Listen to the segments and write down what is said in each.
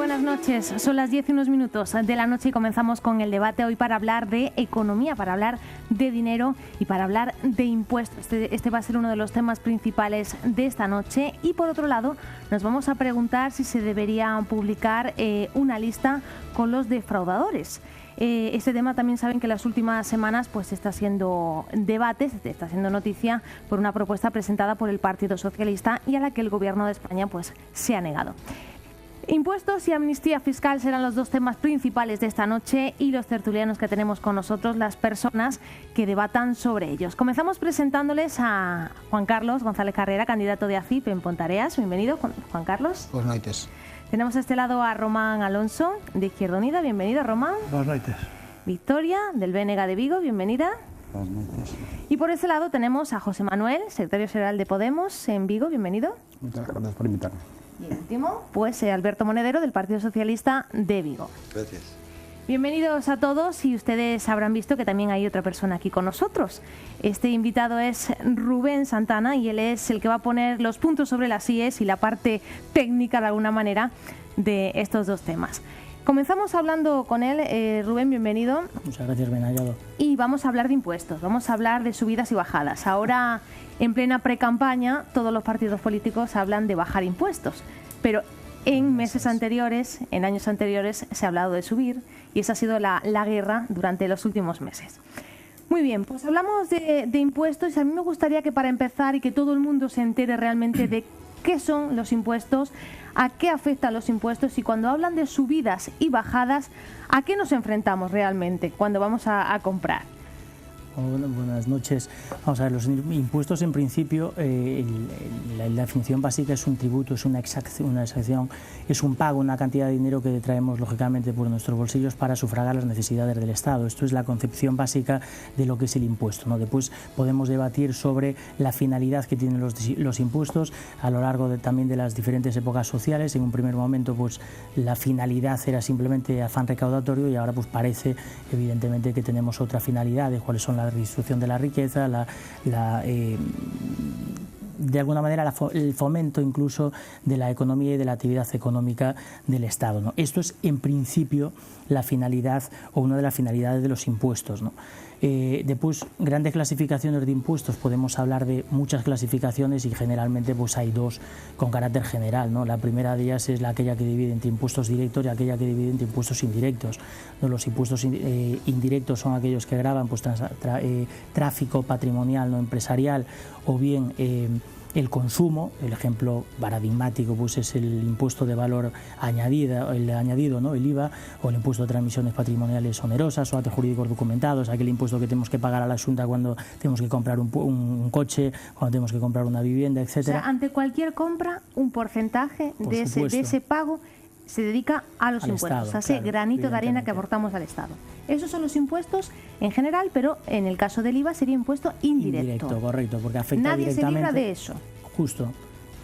buenas noches. Son las 10:01 de la noche y comenzamos con el debate hoy para hablar de economía, para hablar de dinero y para hablar de impuestos. Este va a ser uno de los temas principales de esta noche y por otro lado nos vamos a preguntar si se debería publicar una lista con los defraudadores. Este tema también saben que en las últimas semanas pues está siendo debate, está siendo noticia por una propuesta presentada por el Partido Socialista y a la que el Gobierno de España pues se ha negado. Impuestos y amnistía fiscal serán los dos temas principales de esta noche y los tertulianos que tenemos con nosotros, las personas que debatan sobre ellos. Comenzamos presentándoles a Juan Carlos González Carrera, candidato de ACIP en Pontareas. Bienvenido, Juan Carlos. Buenas noches. Tenemos a este lado a Román Alonso, de Izquierda Unida. Bienvenido, Román. Buenas noches. Victoria, del BNG de Vigo. Bienvenida. Buenas noches. Y por ese lado tenemos a José Manuel, secretario general de Podemos en Vigo. Bienvenido. Muchas gracias por invitarme. Y el último, pues Alberto Monedero, del Partido Socialista de Vigo. Gracias. Bienvenidos a todos y ustedes habrán visto que también hay otra persona aquí con nosotros. Este invitado es Rubén Santana y él es el que va a poner los puntos sobre las IES y la parte técnica de alguna manera de estos dos temas. Comenzamos hablando con él. Rubén, bienvenido. Muchas gracias, bien hallado. Y vamos a hablar de impuestos, vamos a hablar de subidas y bajadas. Ahora, en plena precampaña, todos los partidos políticos hablan de bajar impuestos, pero en meses anteriores, en años anteriores, se ha hablado de subir y esa ha sido la guerra durante los últimos meses. Muy bien, pues hablamos de impuestos y a mí me gustaría que para empezar y que todo el mundo se entere realmente de qué son los impuestos, a qué afectan los impuestos y cuando hablan de subidas y bajadas, ¿a qué nos enfrentamos realmente cuando vamos a comprar? Bueno, buenas noches. Vamos a ver, los impuestos en principio, la definición básica es un tributo, es una exacción, es un pago, una cantidad de dinero que traemos lógicamente por nuestros bolsillos para sufragar las necesidades del Estado. Esto es la concepción básica de lo que es el impuesto, ¿no? Después podemos debatir sobre la finalidad que tienen los impuestos a lo largo también de las diferentes épocas sociales. En un primer momento pues la finalidad era simplemente afán recaudatorio y ahora pues parece evidentemente que tenemos otra finalidad de cuáles son la redistribución de la riqueza, de alguna manera el fomento incluso de la economía y de la actividad económica del Estado, ¿no? Esto es en principio la finalidad o una de las finalidades de los impuestos, ¿no? Después, grandes clasificaciones de impuestos, podemos hablar de muchas clasificaciones y generalmente pues hay dos con carácter general, ¿no? La primera de ellas es aquella que divide entre impuestos directos y aquella que divide entre impuestos indirectos, ¿no? Los impuestos indirectos son aquellos que gravan pues, tráfico patrimonial no empresarial o bien el consumo. El ejemplo paradigmático pues es el impuesto de valor añadido, ¿no? El IVA, o el impuesto de transmisiones patrimoniales onerosas o actos jurídicos documentados, aquel impuesto que tenemos que pagar a la Xunta cuando tenemos que comprar un coche, cuando tenemos que comprar una vivienda, etcétera. O sea, ante cualquier compra, un porcentaje de ese pago se dedica a los impuestos, a ese granito de arena que aportamos al Estado. Esos son los impuestos en general, pero en el caso del IVA sería impuesto indirecto. Indirecto, correcto, porque afecta Nadie directamente. se libra de eso. Justo.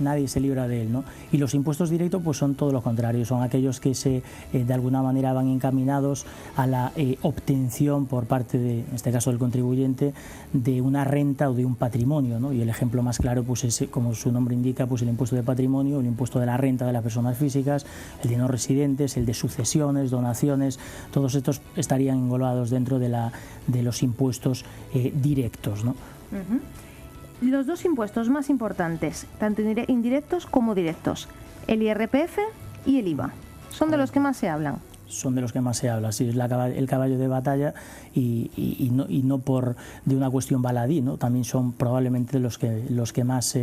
Nadie se libra de él, ¿no? Y los impuestos directos pues son todo lo contrario, son aquellos que de alguna manera van encaminados a la obtención por parte de, en este caso del contribuyente, de una renta o de un patrimonio, ¿no? Y el ejemplo más claro pues es, como su nombre indica, pues el impuesto de patrimonio, el impuesto de la renta de las personas físicas, el de no residentes, el de sucesiones, donaciones, todos estos estarían englobados dentro de los impuestos directos, ¿no? Uh-huh. Los dos impuestos más importantes, tanto indirectos como directos, el IRPF y el IVA, son de los que más se hablan. Son de los que más se habla, sí, es el caballo de batalla y no por de una cuestión baladí, ¿no? También son probablemente los que más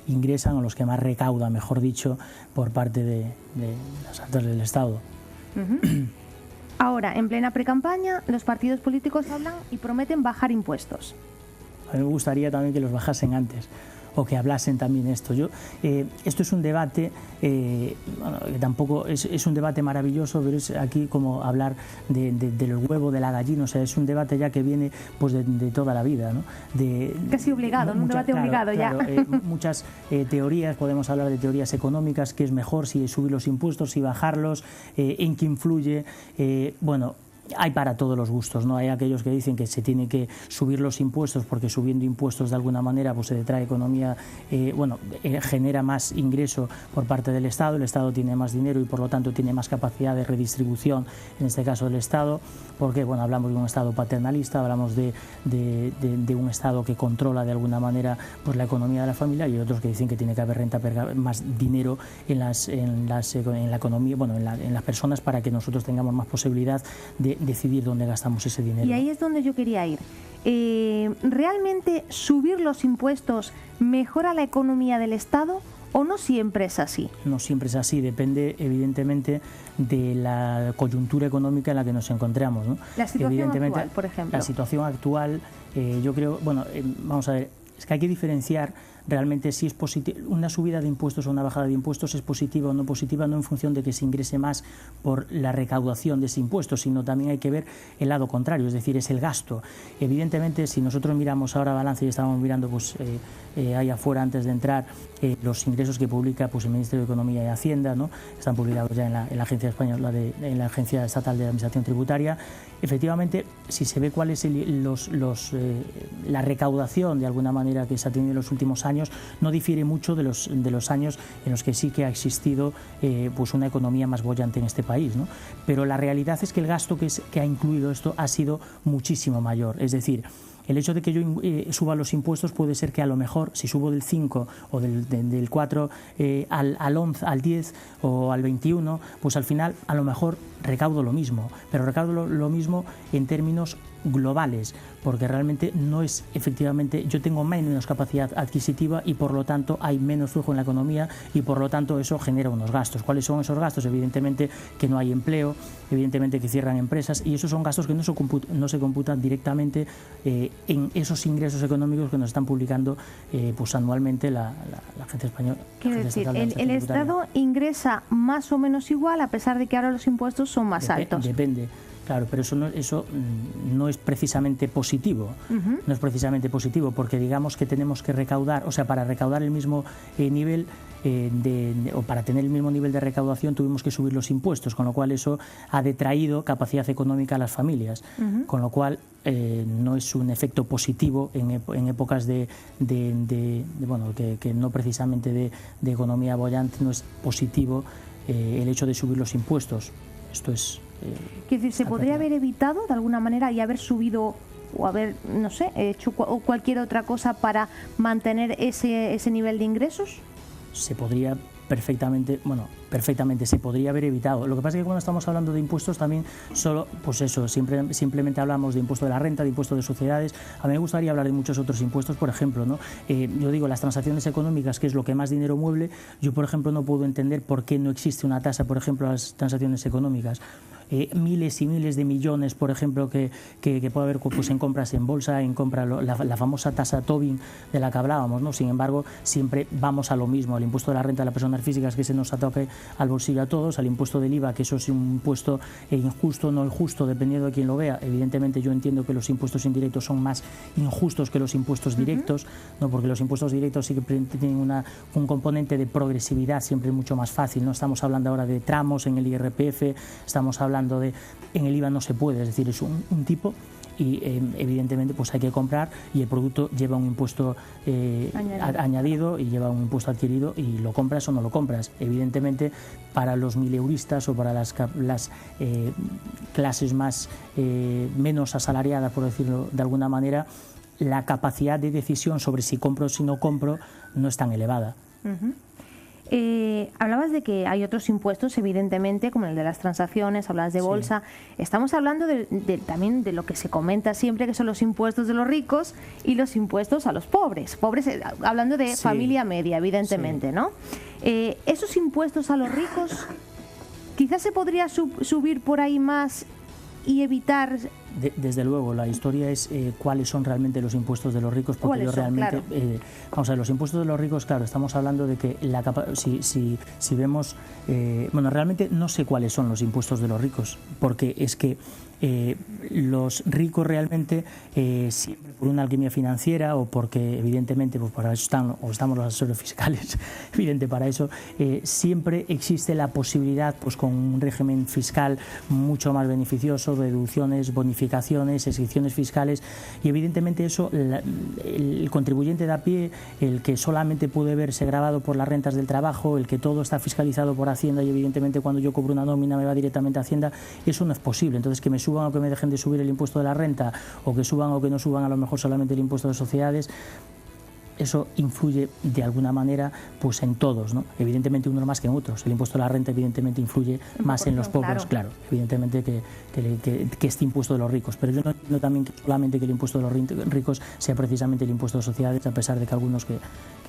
ingresan o los que más recaudan, mejor dicho, por parte de las arcas del Estado. Uh-huh. Ahora, en plena precampaña, los partidos políticos hablan y prometen bajar impuestos. A mí me gustaría también que los bajasen antes o que hablasen también esto. Esto es un debate, bueno, que tampoco es un debate maravilloso, pero es aquí como hablar del huevo, de la gallina, o sea, es un debate ya que viene pues de toda la vida, ¿no? Casi obligado, un debate obligado ya. Muchas teorías, podemos hablar de teorías económicas, qué es mejor, si subir los impuestos, si bajarlos, en qué influye, bueno. hay para todos los gustos, ¿no? Hay aquellos que dicen que se tiene que subir los impuestos porque subiendo impuestos de alguna manera pues se detrae economía, genera más ingreso por parte del Estado, el Estado tiene más dinero y por lo tanto tiene más capacidad de redistribución, en este caso del Estado, porque bueno, hablamos de un Estado paternalista, hablamos de un Estado que controla de alguna manera pues la economía de la familia, y otros que dicen que tiene que haber más dinero en la economía, bueno, en las personas, para que nosotros tengamos más posibilidad de decidir dónde gastamos ese dinero. Y ahí es donde yo quería ir. ¿Realmente subir los impuestos mejora la economía del Estado o no siempre es así? No siempre es así, depende evidentemente de la coyuntura económica en la que nos encontramos, ¿no? La situación actual, por ejemplo. La situación actual, yo creo, vamos a ver, es que hay que diferenciar realmente si es positiva una subida de impuestos o una bajada de impuestos, es positiva o no positiva, no en función de que se ingrese más por la recaudación de ese impuesto, sino también hay que ver el lado contrario, es decir, es el gasto. Evidentemente, si nosotros miramos ahora balance y estábamos mirando ahí afuera antes de entrar los ingresos que publica el Ministerio de Economía y Hacienda, ¿no? Están publicados ya en la Agencia Española en la Agencia Estatal de Administración Tributaria. Efectivamente, si se ve cuál es la recaudación de alguna manera que se ha tenido en los últimos años, no difiere mucho de los años en los que sí que ha existido una economía más boyante en este país, ¿no? Pero la realidad es que el gasto que ha incluido esto ha sido muchísimo mayor, es decir, el hecho de que yo suba los impuestos puede ser que a lo mejor si subo del 5 o del 4 al 11, al 10 o al 21, pues al final a lo mejor recaudo lo mismo, pero recaudo lo mismo en términos globales, porque realmente no es efectivamente, yo tengo menos capacidad adquisitiva y por lo tanto hay menos flujo en la economía y por lo tanto eso genera unos gastos. ¿Cuáles son esos gastos? Evidentemente que no hay empleo, evidentemente que cierran empresas, y esos son gastos que no se computan directamente en esos ingresos económicos que nos están publicando anualmente la Agencia Española. Quiero decir, el Estado ingresa más o menos igual a pesar de que ahora los impuestos son más altos. Depende. Claro, pero eso no es precisamente positivo. No es precisamente positivo, porque digamos que tenemos que recaudar, o sea, para recaudar el mismo nivel o para tener el mismo nivel de recaudación tuvimos que subir los impuestos, con lo cual eso ha detraído capacidad económica a las familias, con lo cual no es un efecto positivo en épocas que no precisamente de economía boyante, no es positivo el hecho de subir los impuestos. Esto es... Quiero decir, ¿se podría haber evitado de alguna manera y haber subido o haber, no sé, hecho cualquier otra cosa para mantener ese nivel de ingresos? Se podría perfectamente se podría haber evitado. Lo que pasa es que cuando estamos hablando de impuestos también simplemente hablamos de impuesto de la renta, de impuesto de sociedades. A mí me gustaría hablar de muchos otros impuestos, por ejemplo, ¿no? Yo digo, las transacciones económicas, que es lo que más dinero mueve, yo por ejemplo no puedo entender por qué no existe una tasa, por ejemplo, a las transacciones económicas. Miles y miles de millones, por ejemplo, que puede haber en compras en bolsa, la famosa tasa Tobin de la que hablábamos, ¿no? Sin embargo, siempre vamos a lo mismo, al impuesto de la renta de las personas físicas, que se nos ataque al bolsillo a todos, al impuesto del IVA, que eso es un impuesto injusto, no injusto, dependiendo de quién lo vea. Evidentemente yo entiendo que los impuestos indirectos son más injustos que los impuestos directos, ¿no? Porque los impuestos directos sí que tienen un componente de progresividad siempre mucho más fácil, no estamos hablando ahora de tramos en el IRPF, estamos hablando en el IVA no se puede, es decir, es un tipo y evidentemente pues hay que comprar y el producto lleva un impuesto añadido y lleva un impuesto adquirido y lo compras o no lo compras. Evidentemente para los mileuristas o para las clases menos asalariadas, por decirlo de alguna manera, la capacidad de decisión sobre si compro o si no compro no es tan elevada. Hablabas de que hay otros impuestos, evidentemente, como el de las transacciones, hablabas de bolsa. Sí. Estamos hablando también de lo que se comenta siempre, que son los impuestos de los ricos y los impuestos a los pobres. Hablando de familia media, evidentemente, ¿no? Esos impuestos a los ricos, quizás se podría subir por ahí más y evitar desde luego, la historia es cuáles son realmente los impuestos de los ricos, porque yo realmente, claro. Vamos a ver, los impuestos de los ricos, claro, estamos hablando de que si vemos, bueno, realmente no sé cuáles son los impuestos de los ricos, porque es que los ricos realmente, siempre por una alquimia financiera o porque evidentemente pues para eso estamos los asesores fiscales, evidente para eso, siempre existe la posibilidad, pues con un régimen fiscal mucho más beneficioso, deducciones, bonificaciones, exenciones fiscales, y evidentemente eso, el contribuyente de a pie, el que solamente puede verse grabado por las rentas del trabajo, el que todo está fiscalizado por Hacienda y evidentemente cuando yo cobro una nómina me va directamente a Hacienda, eso no es posible. Entonces, que me suban o que me dejen de subir el impuesto de la renta, o que suban o que no suban a lo mejor solamente el impuesto de sociedades, eso influye de alguna manera pues en todos, ¿no? Evidentemente unos más que en otros. El impuesto de la renta evidentemente influye más en los pobres, claro, evidentemente que este impuesto de los ricos. Pero yo no entiendo también que solamente que el impuesto de los ricos sea precisamente el impuesto de sociedades, a pesar de que algunos que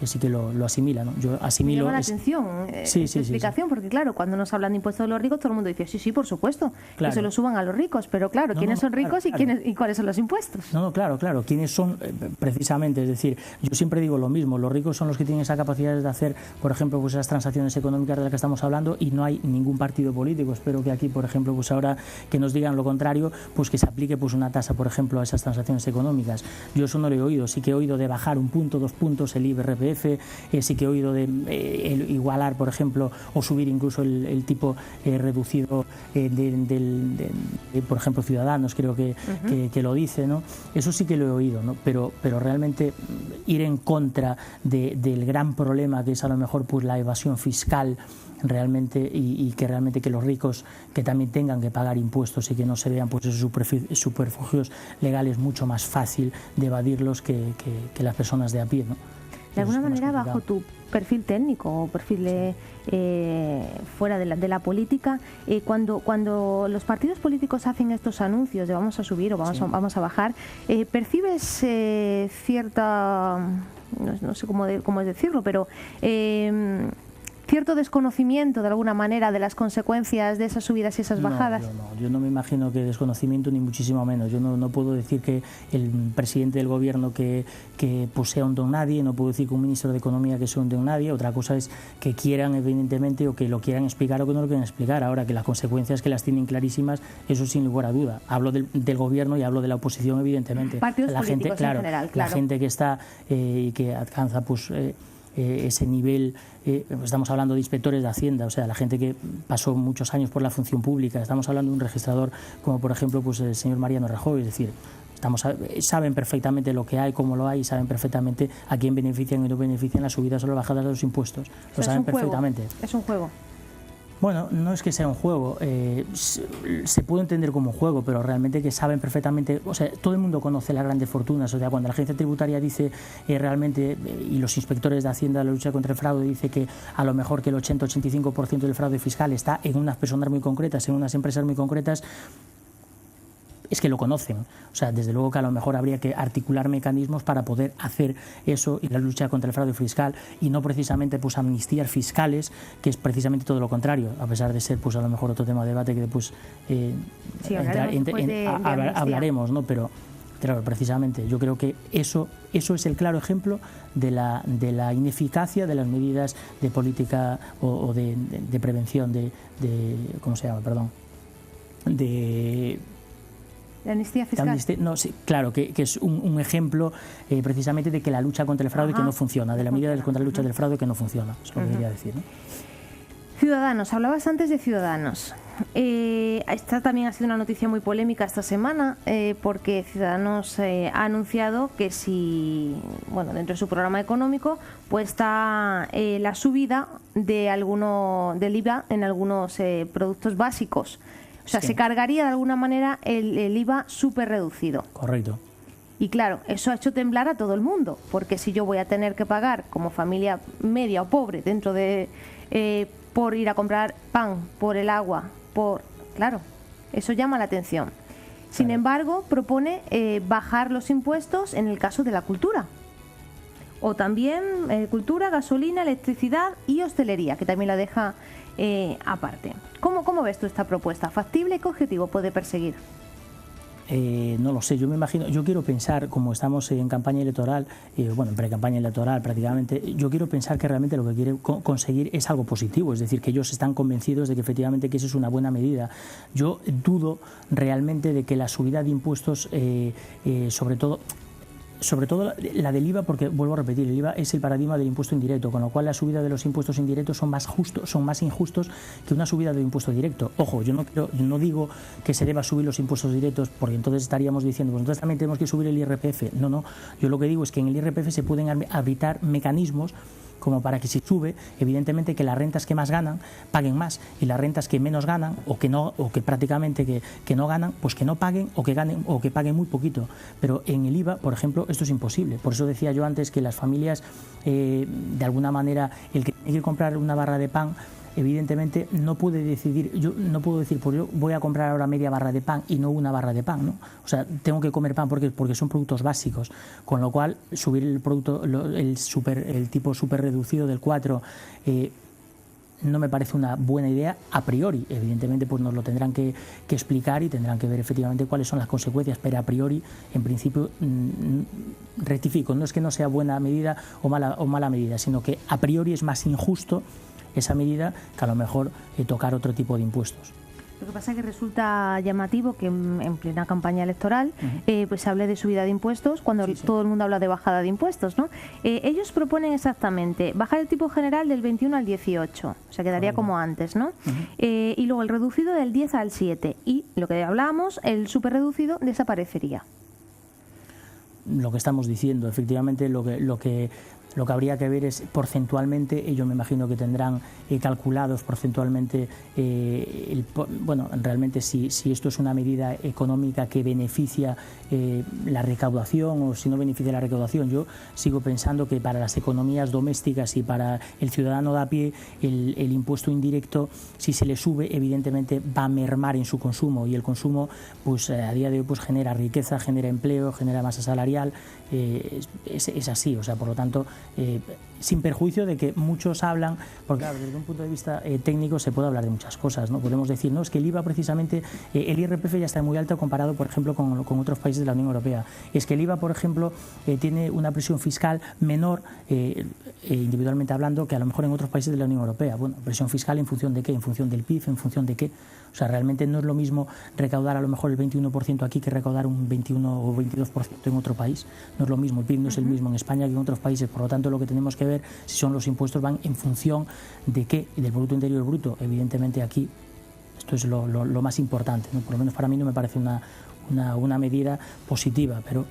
sí que lo asimilan, ¿no? Yo asimilo... Me llama la atención esta explicación, porque claro, cuando nos hablan de impuesto de los ricos, todo el mundo dice, sí, por supuesto, claro, que se lo suban a los ricos, pero claro, ¿quiénes son ricos y cuáles son los impuestos? Claro, ¿quiénes son precisamente? Es decir, yo siempre digo lo mismo, los ricos son los que tienen esa capacidad de hacer, por ejemplo, pues esas transacciones económicas de las que estamos hablando, y no hay ningún partido político. Espero que aquí, por ejemplo, pues ahora que nos digan lo contrario, pues que se aplique pues una tasa, por ejemplo, a esas transacciones económicas. Yo eso no lo he oído. Sí que he oído de bajar 1 punto, 2 puntos el IRPF, sí que he oído de igualar, por ejemplo, o subir incluso el tipo reducido por ejemplo, Ciudadanos, creo que lo dice, ¿no? Eso sí que lo he oído, ¿no? Pero realmente ir en contra del gran problema que es a lo mejor pues la evasión fiscal realmente, y que realmente que los ricos que también tengan que pagar impuestos y que no se vean pues esos superfugios legales, mucho más fácil de evadirlos que las personas de a pie, ¿no? De alguna manera, bajo tu perfil técnico o perfil fuera de la política, cuando los partidos políticos hacen estos anuncios de vamos a subir o vamos a bajar, ¿percibes cierta, no sé cómo decirlo, pero cierto desconocimiento de alguna manera de las consecuencias de esas subidas y esas bajadas? Yo no me imagino que desconocimiento, ni muchísimo menos. Yo no puedo decir que el presidente del gobierno que pues sea un don nadie, no puedo decir que un ministro de Economía que sea un don nadie. Otra cosa es que quieran evidentemente, o que lo quieran explicar o que no lo quieran explicar. Ahora, que las consecuencias que las tienen clarísimas, eso sin lugar a duda. Hablo del gobierno y hablo de la oposición, evidentemente. Partidos políticos en general, claro. La gente que está y que alcanza pues ese nivel, estamos hablando de inspectores de Hacienda, o sea, la gente que pasó muchos años por la función pública, estamos hablando de un registrador como por ejemplo pues el señor Mariano Rajoy, es decir, saben perfectamente lo que hay, cómo lo hay, y saben perfectamente a quién benefician y no benefician las subidas o las bajadas de los impuestos, lo saben perfectamente. Es un juego. Bueno, no es que sea un juego, se puede entender como un juego, pero realmente que saben perfectamente, o sea, todo el mundo conoce las grandes fortunas, o sea, cuando la agencia tributaria dice realmente, y los inspectores de Hacienda de la lucha contra el fraude dice que a lo mejor que el 80-85% del fraude fiscal está en unas personas muy concretas, en unas empresas muy concretas, es que lo conocen. O sea, desde luego que a lo mejor habría que articular mecanismos para poder hacer eso y la lucha contra el fraude fiscal, y no precisamente pues amnistías fiscales, que es precisamente todo lo contrario, a pesar de ser pues a lo mejor otro tema de debate que después hablaremos, ¿no? Pero claro, precisamente yo creo que eso es el claro ejemplo de la ineficacia de las medidas de política o de prevención de ¿cómo se llama? Perdón. ¿La amnistía fiscal? No, sí, claro, que es un ejemplo precisamente de que la lucha contra el fraude que no funciona, de la medida contra la lucha del fraude que no funciona, es lo que quería decir, ¿no? Ciudadanos, hablabas antes de Ciudadanos. Esta también ha sido una noticia muy polémica esta semana, porque Ciudadanos ha anunciado que si, bueno, dentro de su programa económico, pues está la subida del IVA en algunos productos básicos. O sea, se cargaría de alguna manera el IVA súper reducido. Correcto. Y claro, eso ha hecho temblar a todo el mundo, porque si yo voy a tener que pagar como familia media o pobre dentro de por ir a comprar pan, por el agua, claro, eso llama la atención. Sin embargo, propone bajar los impuestos en el caso de la cultura. O también cultura, gasolina, electricidad y hostelería, que también la deja aparte. ¿Cómo ves tú esta propuesta? ¿Factible y qué objetivo puede perseguir? No lo sé, yo me imagino, yo quiero pensar, como estamos en campaña electoral, bueno, en pre-campaña electoral prácticamente, yo quiero pensar que realmente lo que quiere conseguir es algo positivo, es decir, que ellos están convencidos de que efectivamente que eso es una buena medida. Yo dudo realmente de que la subida de impuestos, sobre todo la del IVA, porque vuelvo a repetir, el IVA es el paradigma del impuesto indirecto, con lo cual la subida de los impuestos indirectos son más injustos que una subida del impuesto directo. Ojo, yo no digo que se deba subir los impuestos directos, porque entonces estaríamos diciendo, pues entonces también tenemos que subir el IRPF. No, yo lo que digo es que en el IRPF se pueden arbitrar mecanismos como para que si sube, evidentemente que las rentas que más ganan paguen más y las rentas que menos ganan o que prácticamente que no ganan, pues que no paguen o que ganen o que paguen muy poquito. Pero en el IVA, por ejemplo, esto es imposible. Por eso decía yo antes que las familias, de alguna manera, el que tiene que comprar una barra de pan, evidentemente no puede decidir, yo no puedo decir, pues yo voy a comprar ahora media barra de pan y no una barra de pan, ¿no? O sea, tengo que comer pan porque son productos básicos, con lo cual subir el producto, el tipo súper reducido del 4, no me parece una buena idea a priori. Evidentemente pues nos lo tendrán que explicar y tendrán que ver efectivamente cuáles son las consecuencias, pero a priori, en principio, rectifico, no es que no sea buena medida o mala medida, sino que a priori es más injusto esa medida que a lo mejor tocar otro tipo de impuestos. Lo que pasa es que resulta llamativo que en plena campaña electoral pues se hable de subida de impuestos cuando todo el mundo habla de bajada de impuestos, ¿no? Ellos proponen exactamente bajar el tipo general del 21 al 18, o sea, quedaría como antes, ¿no? Y luego el reducido del 10 al 7 y lo que hablábamos, el súper reducido desaparecería. Lo que estamos diciendo, efectivamente, lo que habría que ver es porcentualmente, ellos me imagino que tendrán calculados porcentualmente, bueno, realmente si esto es una medida económica que beneficia la recaudación o si no beneficia la recaudación. Yo sigo pensando que para las economías domésticas y para el ciudadano de a pie, el impuesto indirecto, si se le sube, evidentemente va a mermar en su consumo y el consumo, pues a día de hoy, pues genera riqueza, genera empleo, genera masa salarial, es así, o sea, por lo tanto, sin perjuicio de que muchos hablan, porque claro, desde un punto de vista técnico se puede hablar de muchas cosas, ¿no? Podemos decir, no, es que el IVA precisamente, el IRPF ya está muy alto comparado, por ejemplo, con otros países de la Unión Europea. Es que el IVA, por ejemplo, tiene una presión fiscal menor, individualmente hablando, que a lo mejor en otros países de la Unión Europea. Bueno, presión fiscal ¿en función de qué? ¿En función del PIB? ¿En función de qué? O sea, realmente no es lo mismo recaudar a lo mejor el 21% aquí que recaudar un 21 o 22% en otro país. No es lo mismo, el PIB no es el mismo en España que en otros países. Por lo tanto, lo que tenemos que ver si son los impuestos van en función de qué, del Producto Interior Bruto. Evidentemente aquí esto es lo más importante, ¿no? Por lo menos para mí no me parece una medida positiva, pero...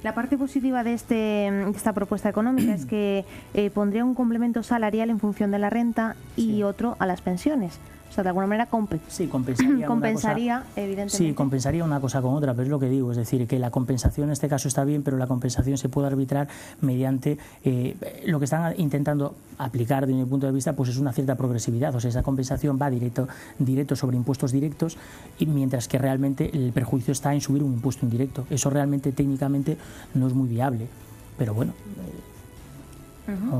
La parte positiva de esta propuesta económica es que pondría un complemento salarial en función de la renta y otro a las pensiones. O sea, de alguna manera compensaría evidentemente. Sí, compensaría una cosa con otra, pero es lo que digo, es decir, que la compensación en este caso está bien, pero la compensación se puede arbitrar mediante lo que están intentando aplicar desde mi punto de vista, pues es una cierta progresividad, o sea, esa compensación va directo sobre impuestos directos, y mientras que realmente el perjuicio está en subir un impuesto indirecto. Eso realmente técnicamente no es muy viable, pero bueno,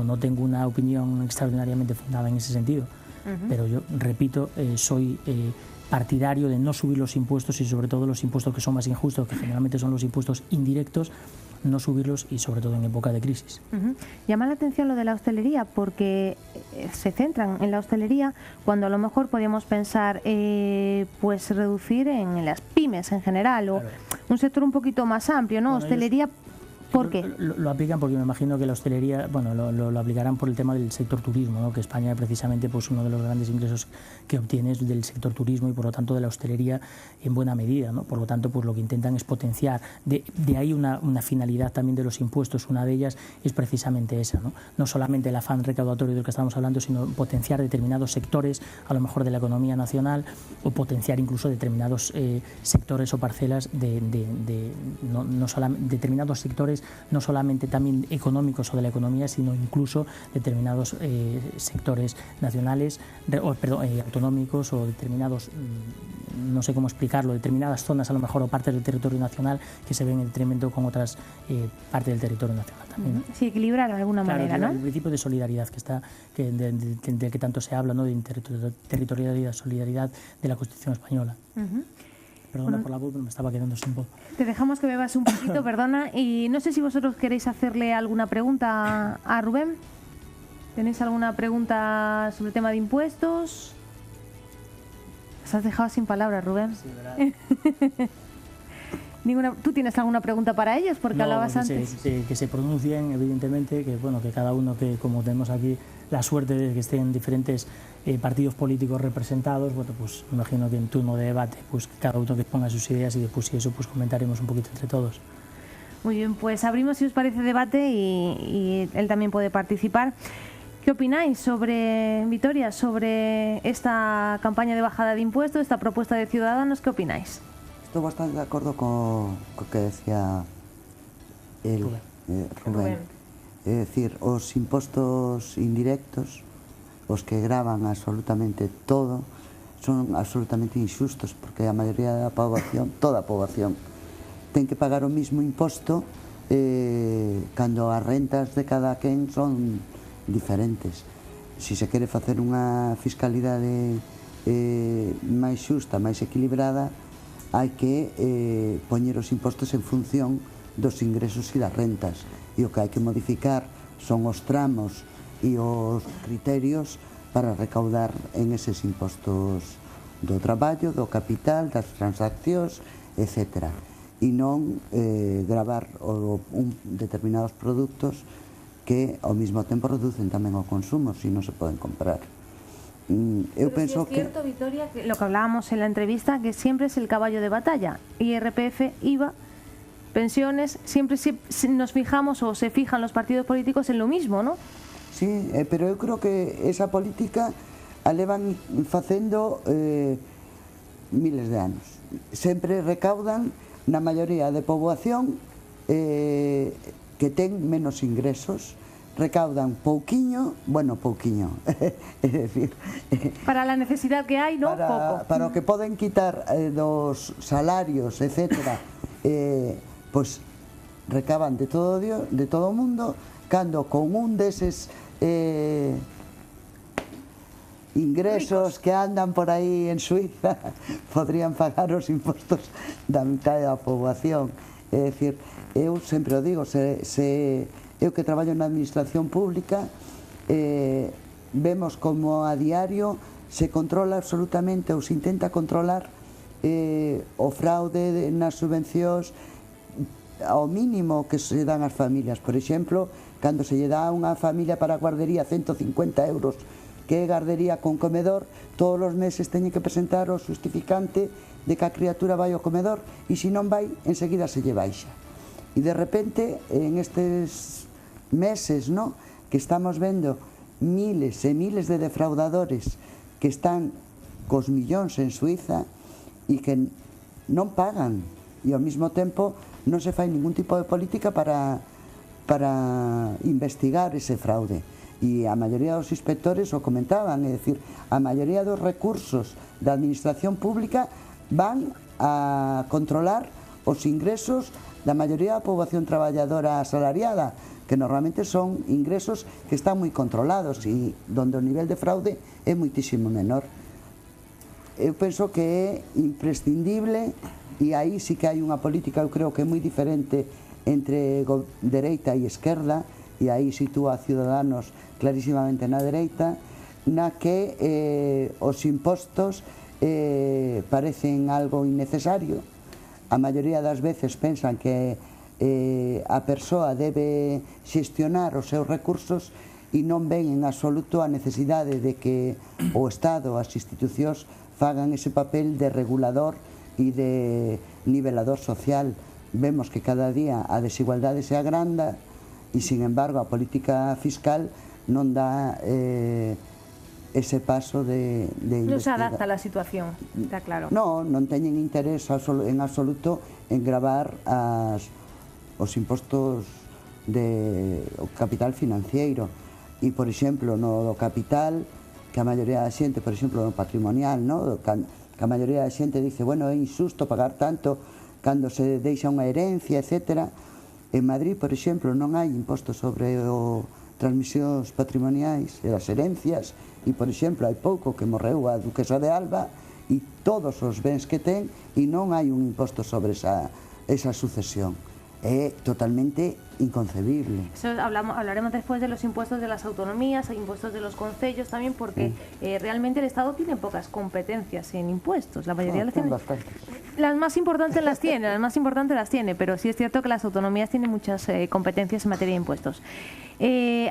no tengo una opinión extraordinariamente fundada en ese sentido. Pero yo, repito, soy partidario de no subir los impuestos y sobre todo los impuestos que son más injustos, que generalmente son los impuestos indirectos, no subirlos y sobre todo en época de crisis. Llama la atención lo de la hostelería porque se centran en la hostelería cuando a lo mejor podríamos pensar pues reducir en las pymes en general o un sector un poquito más amplio, ¿no? Bueno, hostelería... ¿Por qué? Lo aplican porque me imagino que la hostelería, bueno, lo aplicarán por el tema del sector turismo, ¿no? Que España precisamente pues uno de los grandes ingresos que obtiene es del sector turismo y por lo tanto de la hostelería en buena medida, ¿no? Por lo tanto pues lo que intentan es potenciar, de ahí una finalidad también de los impuestos, una de ellas es precisamente esa, ¿no? No solamente el afán recaudatorio del que estamos hablando, sino potenciar determinados sectores, a lo mejor de la economía nacional, o potenciar incluso determinados sectores o parcelas no solamente determinados sectores, no solamente también económicos o de la economía, sino incluso determinados sectores nacionales, autonómicos o determinados, no sé cómo explicarlo, determinadas zonas a lo mejor o partes del territorio nacional que se ven en detrimento con otras partes del territorio nacional también, ¿no? Sí, equilibrar de alguna manera, ¿no? El principio de solidaridad del que tanto se habla, ¿no? De territorialidad, solidaridad de la Constitución española. Perdona por la voz, pero me estaba quedando sin voz. Te dejamos que bebas un poquito, perdona. Y no sé si vosotros queréis hacerle alguna pregunta a Rubén. ¿Tenéis alguna pregunta sobre el tema de impuestos? Os has dejado sin palabras, Rubén. Sí, ¿verdad? ¿Tú tienes alguna pregunta para ellos? Porque hablabas antes. Que se pronuncien, evidentemente, que bueno, que cada uno, que como tenemos aquí la suerte de que estén diferentes partidos políticos representados, bueno, pues imagino que en turno de debate, pues cada uno que ponga sus ideas y después si eso pues comentaremos un poquito entre todos. Muy bien, pues abrimos, si os parece, debate y él también puede participar. ¿Qué opináis sobre, Vitoria, sobre esta campaña de bajada de impuestos, esta propuesta de Ciudadanos? ¿Qué opináis? Estou bastante de acordo co que decía Rubén. É dicir, os impostos indirectos, os que gravan absolutamente todo, son absolutamente injustos, porque a maioría da poboación, toda a poboación, ten que pagar o mismo imposto cando as rentas de cada quen son diferentes. Si se quere facer unha fiscalidade máis xusta, máis equilibrada, hai que poñer os impostos en función dos ingresos e das rentas, e o que hai que modificar son os tramos e os criterios para recaudar en eses impostos do traballo, do capital, das transaccións, etc. E non gravar determinados produtos que ao mesmo tempo reducen tamén o consumo, se non se poden comprar. Pero penso sí es cierto, Vitoria, que lo que hablábamos en la entrevista, que siempre es el caballo de batalla. IRPF, IVA, pensiones, siempre nos fijamos o se fijan los partidos políticos en lo mismo, ¿no? Sí, pero eu creo que esa política a levan facendo miles de anos. Sempre recaudan na maioría de poboación que ten menos ingresos, recaudan pouquiño, é dicir, para la necesidad que hai, ¿no? Pouco. Para o que poden quitar dos salarios, etcétera, pois recaban de todo o mundo, cando con un deses ingresos que andan por aí en Suiza podrían pagar os impostos da mitad da poboación. É dicir, eu sempre o digo, eu que traballo na administración pública, vemos como a diario se controla absolutamente ou se intenta controlar o fraude nas subvencións ao mínimo que se dan ás familias. Por exemplo, cando se lle dá a unha familia para a guardería 150 euros, que é guardería con comedor, todos os meses teñen que presentar o justificante de que a criatura vai ao comedor, e se non vai, enseguida se lle baixa. E de repente, en estes meses, ¿no?, que estamos vendo miles e miles de defraudadores que están cos millóns en Suiza e que non pagan, e ao mesmo tempo non se fai ningún tipo de política para investigar ese fraude. E a maioría dos inspectores o comentaban, é dicir, a maioría dos recursos da administración pública van a controlar os ingresos da maioría da poboación traballadora asalariada, que normalmente son ingresos que están moi controlados e donde o nivel de fraude é moitísimo menor. Eu penso que é imprescindible, e aí sí que hai unha política, eu creo que é moi diferente entre dereita e esquerda, e aí sitúa a Ciudadanos clarísimamente na dereita, na que os impostos parecen algo innecesario. A maioría das veces pensan que a persoa debe xestionar os seus recursos e non ven en absoluto a necesidade de que o Estado, as institucións, fagan ese papel de regulador e de nivelador social. Vemos que cada día a desigualdade se agranda e, sin embargo, a política fiscal non dá ese paso de investigar. Non se adapta a la situación, está claro. Non teñen interés en absoluto en gravar os impostos de capital financiero. E, por exemplo, no do capital, que a maioría da xente, por exemplo, no patrimonial, que a maioría da xente dice, bueno, é injusto pagar tanto cando se deixa unha herencia, etc. En Madrid, por exemplo, non hai imposto sobre transmisións patrimoniais e das herencias, e, por exemplo, hai pouco que morreu a duquesa de Alba e todos os bens que ten e non hai un imposto sobre esa sucesión. Es totalmente inconcebible. Eso hablaremos después de los impuestos de las autonomías, impuestos de los concellos también, porque realmente el Estado tiene pocas competencias en impuestos. La mayoría las tiene. Las más importantes las tiene, pero sí es cierto que las autonomías tienen muchas competencias en materia de impuestos.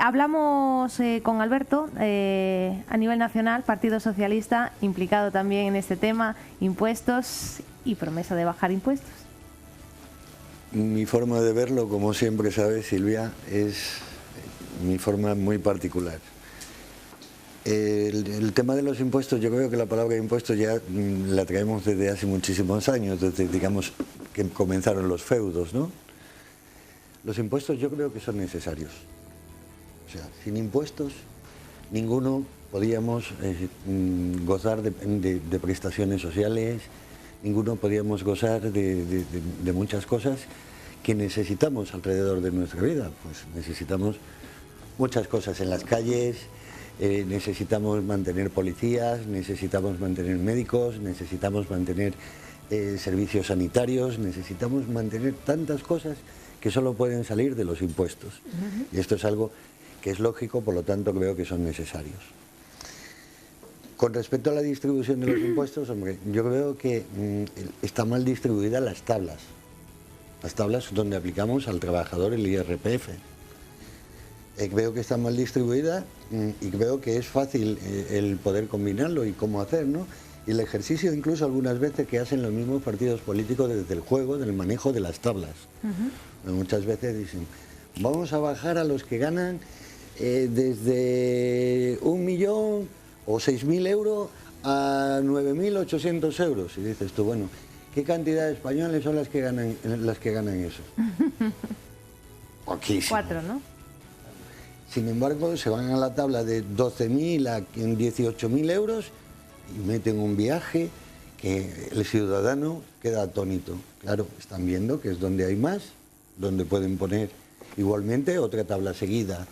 Hablamos con Alberto a nivel nacional, Partido Socialista, implicado también en este tema, impuestos y promesa de bajar impuestos. Mi forma de verlo, como siempre sabes, Silvia, es mi forma muy particular. El tema de los impuestos, yo creo que la palabra impuestos ya la traemos desde hace muchísimos años, desde, digamos, que comenzaron los feudos, ¿no? Los impuestos yo creo que son necesarios. O sea, sin impuestos, ninguno podíamos gozar de prestaciones sociales, ninguno podíamos gozar de muchas cosas que necesitamos alrededor de nuestra vida. Pues necesitamos muchas cosas en las calles, necesitamos mantener policías, necesitamos mantener médicos, necesitamos mantener servicios sanitarios, necesitamos mantener tantas cosas que solo pueden salir de los impuestos. Y esto es algo que es lógico, por lo tanto creo que son necesarios. Con respecto a la distribución de los impuestos, hombre, yo creo que está mal distribuida las tablas donde aplicamos al trabajador el IRPF. Creo que está mal distribuida y creo que es fácil el poder combinarlo y cómo hacer, ¿no? Y el ejercicio incluso algunas veces que hacen los mismos partidos políticos desde el juego, del manejo de las tablas. Muchas veces dicen, vamos a bajar a los que ganan desde 1 millón o 6.000 euros a 9.800 euros. Y dices tú, bueno, ¿qué cantidad de españoles son las que ganan eso? Poquísimo. 4, ¿no? Sin embargo, se van a la tabla de 12.000 a 18.000 euros y meten un viaje que el ciudadano queda atónito. Claro, están viendo que es donde hay más, donde pueden poner igualmente otra tabla seguida,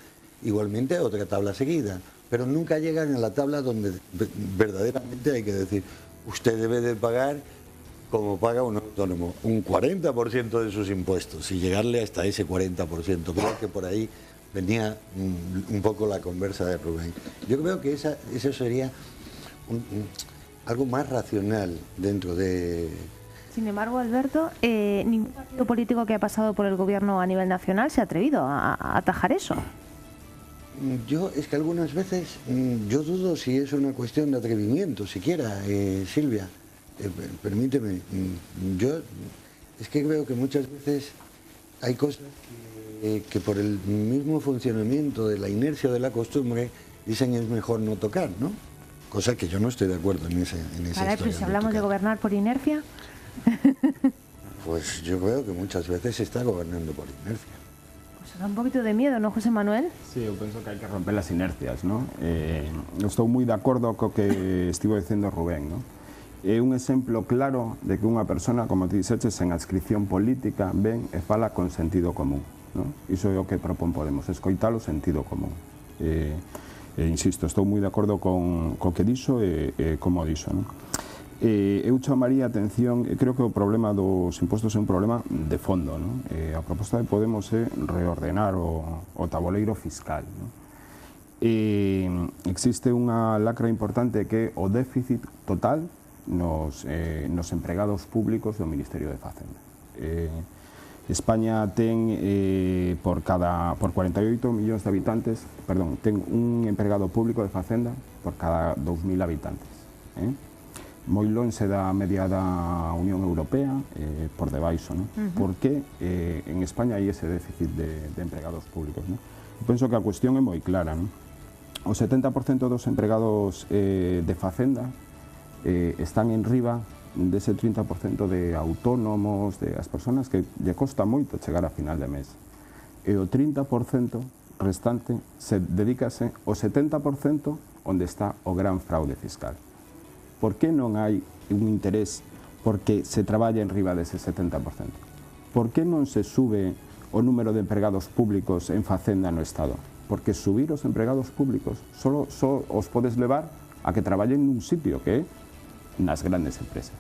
pero nunca llegan a la tabla donde verdaderamente hay que decir, usted debe de pagar, como paga un autónomo, un 40% de sus impuestos y llegarle hasta ese 40%. Creo que por ahí venía un poco la conversa de Rubén. Yo creo que eso sería algo más racional dentro de... Sin embargo, Alberto, ningún partido político que ha pasado por el gobierno a nivel nacional se ha atrevido a atajar eso. Es que algunas veces yo dudo si es una cuestión de atrevimiento, siquiera, Silvia, permíteme. Yo es que creo que muchas veces hay cosas que por el mismo funcionamiento de la inercia de la costumbre dicen es mejor no tocar, ¿no? Cosa que yo no estoy de acuerdo en esa historia. Pero si hablamos de gobernar por inercia... Pues yo creo que muchas veces se está gobernando por inercia. Pues da un poquito de miedo, ¿no, José Manuel? Sí, eu penso que hai que romper as inercias, non? Estou moi de acordo co que estivo dicendo Rubén, non? É un exemplo claro de que unha persona, como ti dixeches, en adscripción política ven e fala con sentido común, non? Iso é o que propón Podemos, escoitar o sentido común. Insisto, estou moi de acordo co que dixo e como dixo, non? Eu chamaría a atención, creo que o problema dos impostos é un problema de fondo, non? A proposta de Podemos é reordenar o taboleiro fiscal, non? Existe unha lacra importante que é o déficit total nos empregados públicos do Ministerio de Facenda. España ten por 48 millóns de habitantes, perdón, ten un empregado público de Facenda por cada 2.000 habitantes. Moi lonxe da media da Unión Europea, por debaixo, non? Por que en España hai ese déficit de empregados públicos, non? Penso que a cuestión é moi clara, non? O 70% dos empregados de Facenda están en riba dese 30% de autónomos, de as persoas que lle costa moito chegar a final de mes. E o 30% restante dedícase o 70% onde está o gran fraude fiscal. Por que non hai un interés porque se traballa en riba dese 70%? Por que non se sube o número de empregados públicos en Facenda no Estado? Porque subir os empregados públicos só os podes levar a que traballen nun sitio que é nas grandes empresas.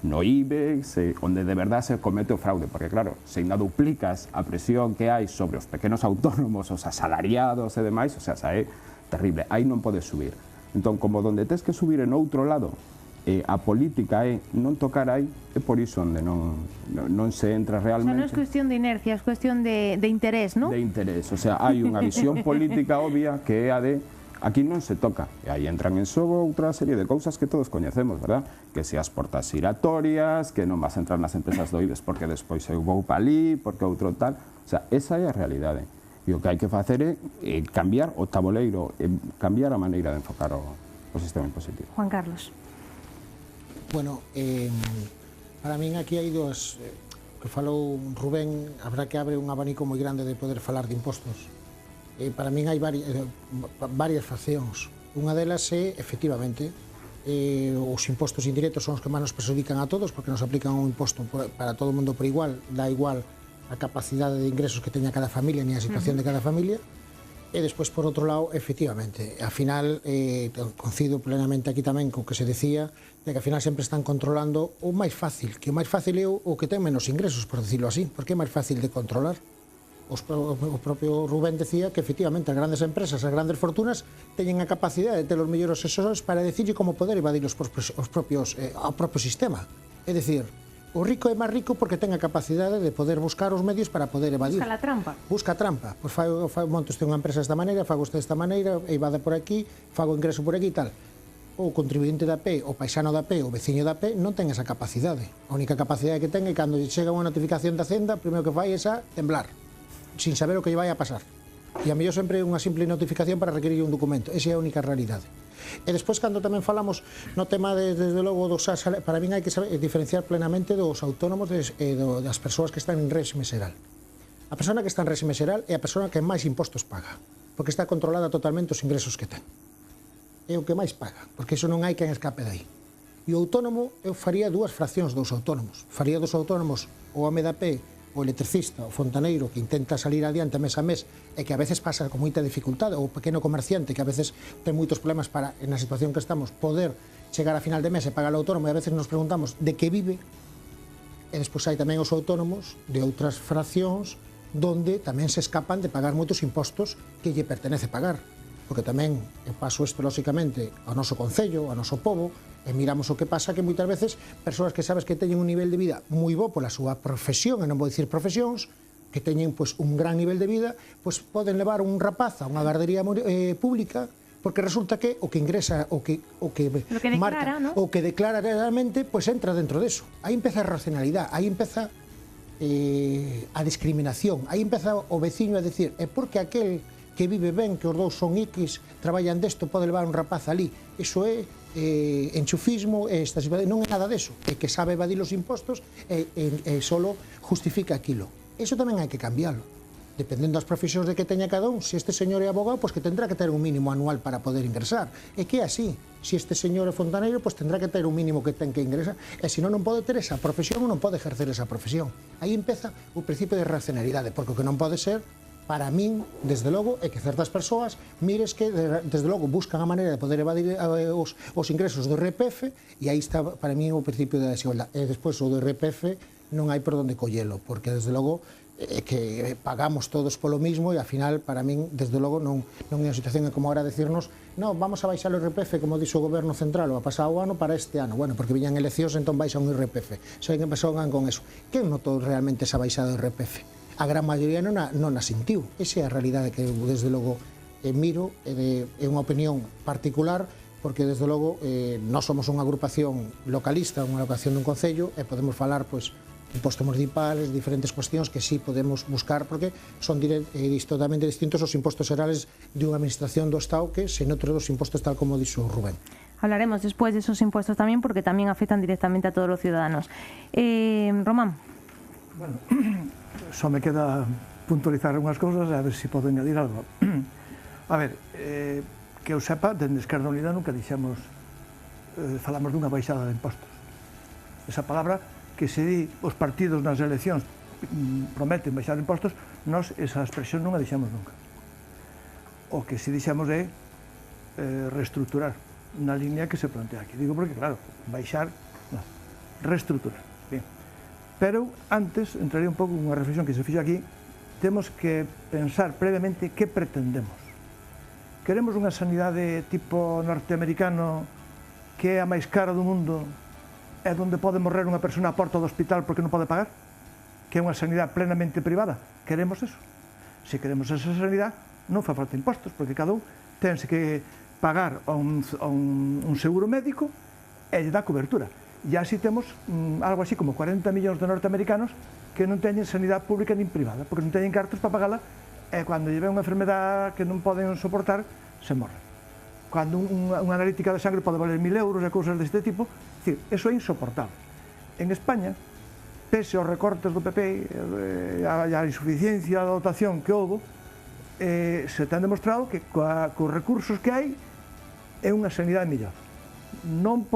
No IBEX, onde de verdad se comete o fraude, porque claro, se ainda duplicas a presión que hai sobre os pequenos autónomos, os asalariados e demais, o sea, é terrible, aí non podes subir. Entón, como donde tes que subir en outro lado, a política é non tocar aí, é por iso onde non se entra realmente. O sea, non é cuestión de inercia, é cuestión de interés, non? De interés, o sea, hai unha visión política obvia que é a de aquí non se toca, e aí entran en xogo outra serie de cousas que todos coñecemos, verdad? Que se as portas giratorias, que non vas a entrar nas empresas do IBEX porque despois eu vou pa ali, porque outro tal, o sea, esa é a realidade. E o que hai que facer é cambiar o tabuleiro, cambiar a maneira de enfocar o sistema impositivo. Juan Carlos. Bueno, para min aquí hai dúas, que falou Rubén, habrá que abre un abanico moi grande de poder falar de impostos. Para min hai varias faccións. Unha delas é, efectivamente, os impostos indirectos son os que máis nos perjudican a todos, porque nos aplican un imposto para todo o mundo por igual, dá igual a capacidade de ingresos que teña cada familia ni a situación de cada familia. E despois, por outro lado, efectivamente, ao final, coincido plenamente aquí tamén co que se decía, de que ao final sempre están controlando o máis fácil, que o máis fácil é o que ten menos ingresos, por decirlo así, porque é máis fácil de controlar. O propio Rubén decía que, efectivamente, as grandes empresas, as grandes fortunas, teñen a capacidade de ter os mellores asesores para decirlle como poder evadir ao propio sistema. É dicir, o rico é máis rico porque ten a capacidade de poder buscar os medios para poder evadir. Busca a trampa. Busca a trampa. Pois monto este unha empresa desta maneira, fago este desta maneira, evade por aquí, fago ingreso por aquí e tal. O contribuinte da P, o paisano da P, o veciño da P non ten esa capacidade. A única capacidade que ten é cando chega unha notificación da Hacienda, o primeiro que fai é a temblar, sin saber o que lle vai a pasar. E a mellor sempre é unha simple notificación para requerir un documento. Esa é a única realidade. E despois, cando tamén falamos no tema desde logo dos salarios, para min hai que saber diferenciar plenamente dos autónomos e das persoas que están en réxime xeral. A persona que está en réxime xeral é a persona que máis impostos paga, porque está controlada totalmente os ingresos que ten. É o que máis paga, porque iso non hai quen escape dai. E o autónomo, eu faría dúas fraccións dos autónomos. Faría dos autónomos o home da P, o electricista, o fontaneiro que intenta salir adiante mes a mes e que a veces pasa con moita dificultade, ou o pequeno comerciante que a veces ten moitos problemas para, na situación que estamos, poder chegar a final de mes e pagar o autónomo, e a veces nos preguntamos de que vive. E despois hai tamén os autónomos de outras fraccións donde tamén se escapan de pagar moitos impostos que lle pertenece pagar, porque tamén eu paso isto lóxicamente ao noso concello, ao noso pobo, e miramos o que pasa, que moitas veces persoas que sabes que teñen un nivel de vida moi bo pola súa profesión, e non vou dicir profesións, que teñen un gran nivel de vida, poden levar un rapaz a unha gardería pública, porque resulta que o que ingresa, o que marca, ¿no? O que declara realmente, entra dentro deso. Aí empeza a racionalidade, aí empeza a discriminación, aí empeza o veciño a decir, é porque aquel que vive ben, que os dous son X, traballan desto, pode levar un rapaz ali. Iso é enchufismo, non é nada deso, é que sabe evadir os impostos e solo justifica aquilo. Iso tamén hai que cambiarlo, dependendo das profesións de que teña cada un. Se este señor é abogado, que tendrá que ter un mínimo anual para poder ingresar, e que é así. Se este señor é fontaneiro, tendrá que ter un mínimo que ten que ingresar, e se non pode ter esa profesión, non pode ejercer esa profesión. Aí empeza o principio de racionalidade, porque o que non pode ser, para min, desde logo, é que certas persoas mires que, desde logo, buscan a maneira de poder evadir os ingresos do IRPF, e aí está, para min, o principio da desigualdade. E despois, o do IRPF non hai por onde collelo, porque, desde logo, que pagamos todos polo mismo, e, ao final, para min, desde logo, non é unha situación como ahora decirnos, non, vamos a baixar o IRPF, como dixo o Goberno Central, o pasado ano para este ano. Bueno, porque viñan eleccións, entón baixa un IRPF. Xa que empezaron con eso. Quen notou realmente esa baixada do IRPF? A gran maioría non a sentiu. Esa é a realidade que, desde logo, miro, é unha opinión particular, porque, desde logo, nós somos unha agrupación localista, unha agrupación dun concello, e podemos falar, impostos municipales, diferentes cuestións que sí podemos buscar, porque son totalmente distintos os impostos xerales de unha administración do Estado que sen outro dos impostos, tal como dixo Rubén. Hablaremos después de esos impuestos también, porque también afectan directamente a todos los ciudadanos. Román. Bueno, só me queda puntualizar unhas cousas e a ver se podo añadir algo. A ver, que eu sepa, dende Esquerda Unida nunca dixemos, falamos dunha baixada de impostos. Esa palabra que se di os partidos nas eleccións prometen baixar impostos, nós esa expresión non a dixemos nunca. O que se dixemos é reestructurar na línea que se plantea aquí. Digo porque, claro, baixar, no, reestruturar. Bien. Pero antes entraría un pouco unha reflexión que se fixo aquí. Temos que pensar previamente que pretendemos. Queremos unha sanidade tipo norteamericano que é a máis cara do mundo e onde pode morrer unha persona á porta do hospital porque non pode pagar? Que é unha sanidade plenamente privada? Queremos eso? Se queremos esa sanidade, non fa falta impostos, porque cada un tense que pagar a un seguro médico e lle dá cobertura. E así temos algo así como 40 millóns de norteamericanos que non teñen sanidade pública nin privada, porque non teñen cartos para pagala, e cando lle ven unha enfermedade que non poden soportar, se morre. Cando unha analítica de sangre pode valer 1000 euros e cousas deste tipo, é dicir, eso é insoportable. En España, pese aos recortes do PP e a insuficiencia da dotación que houve, se ten demostrado que cos recursos que hai é unha sanidade mellor. Non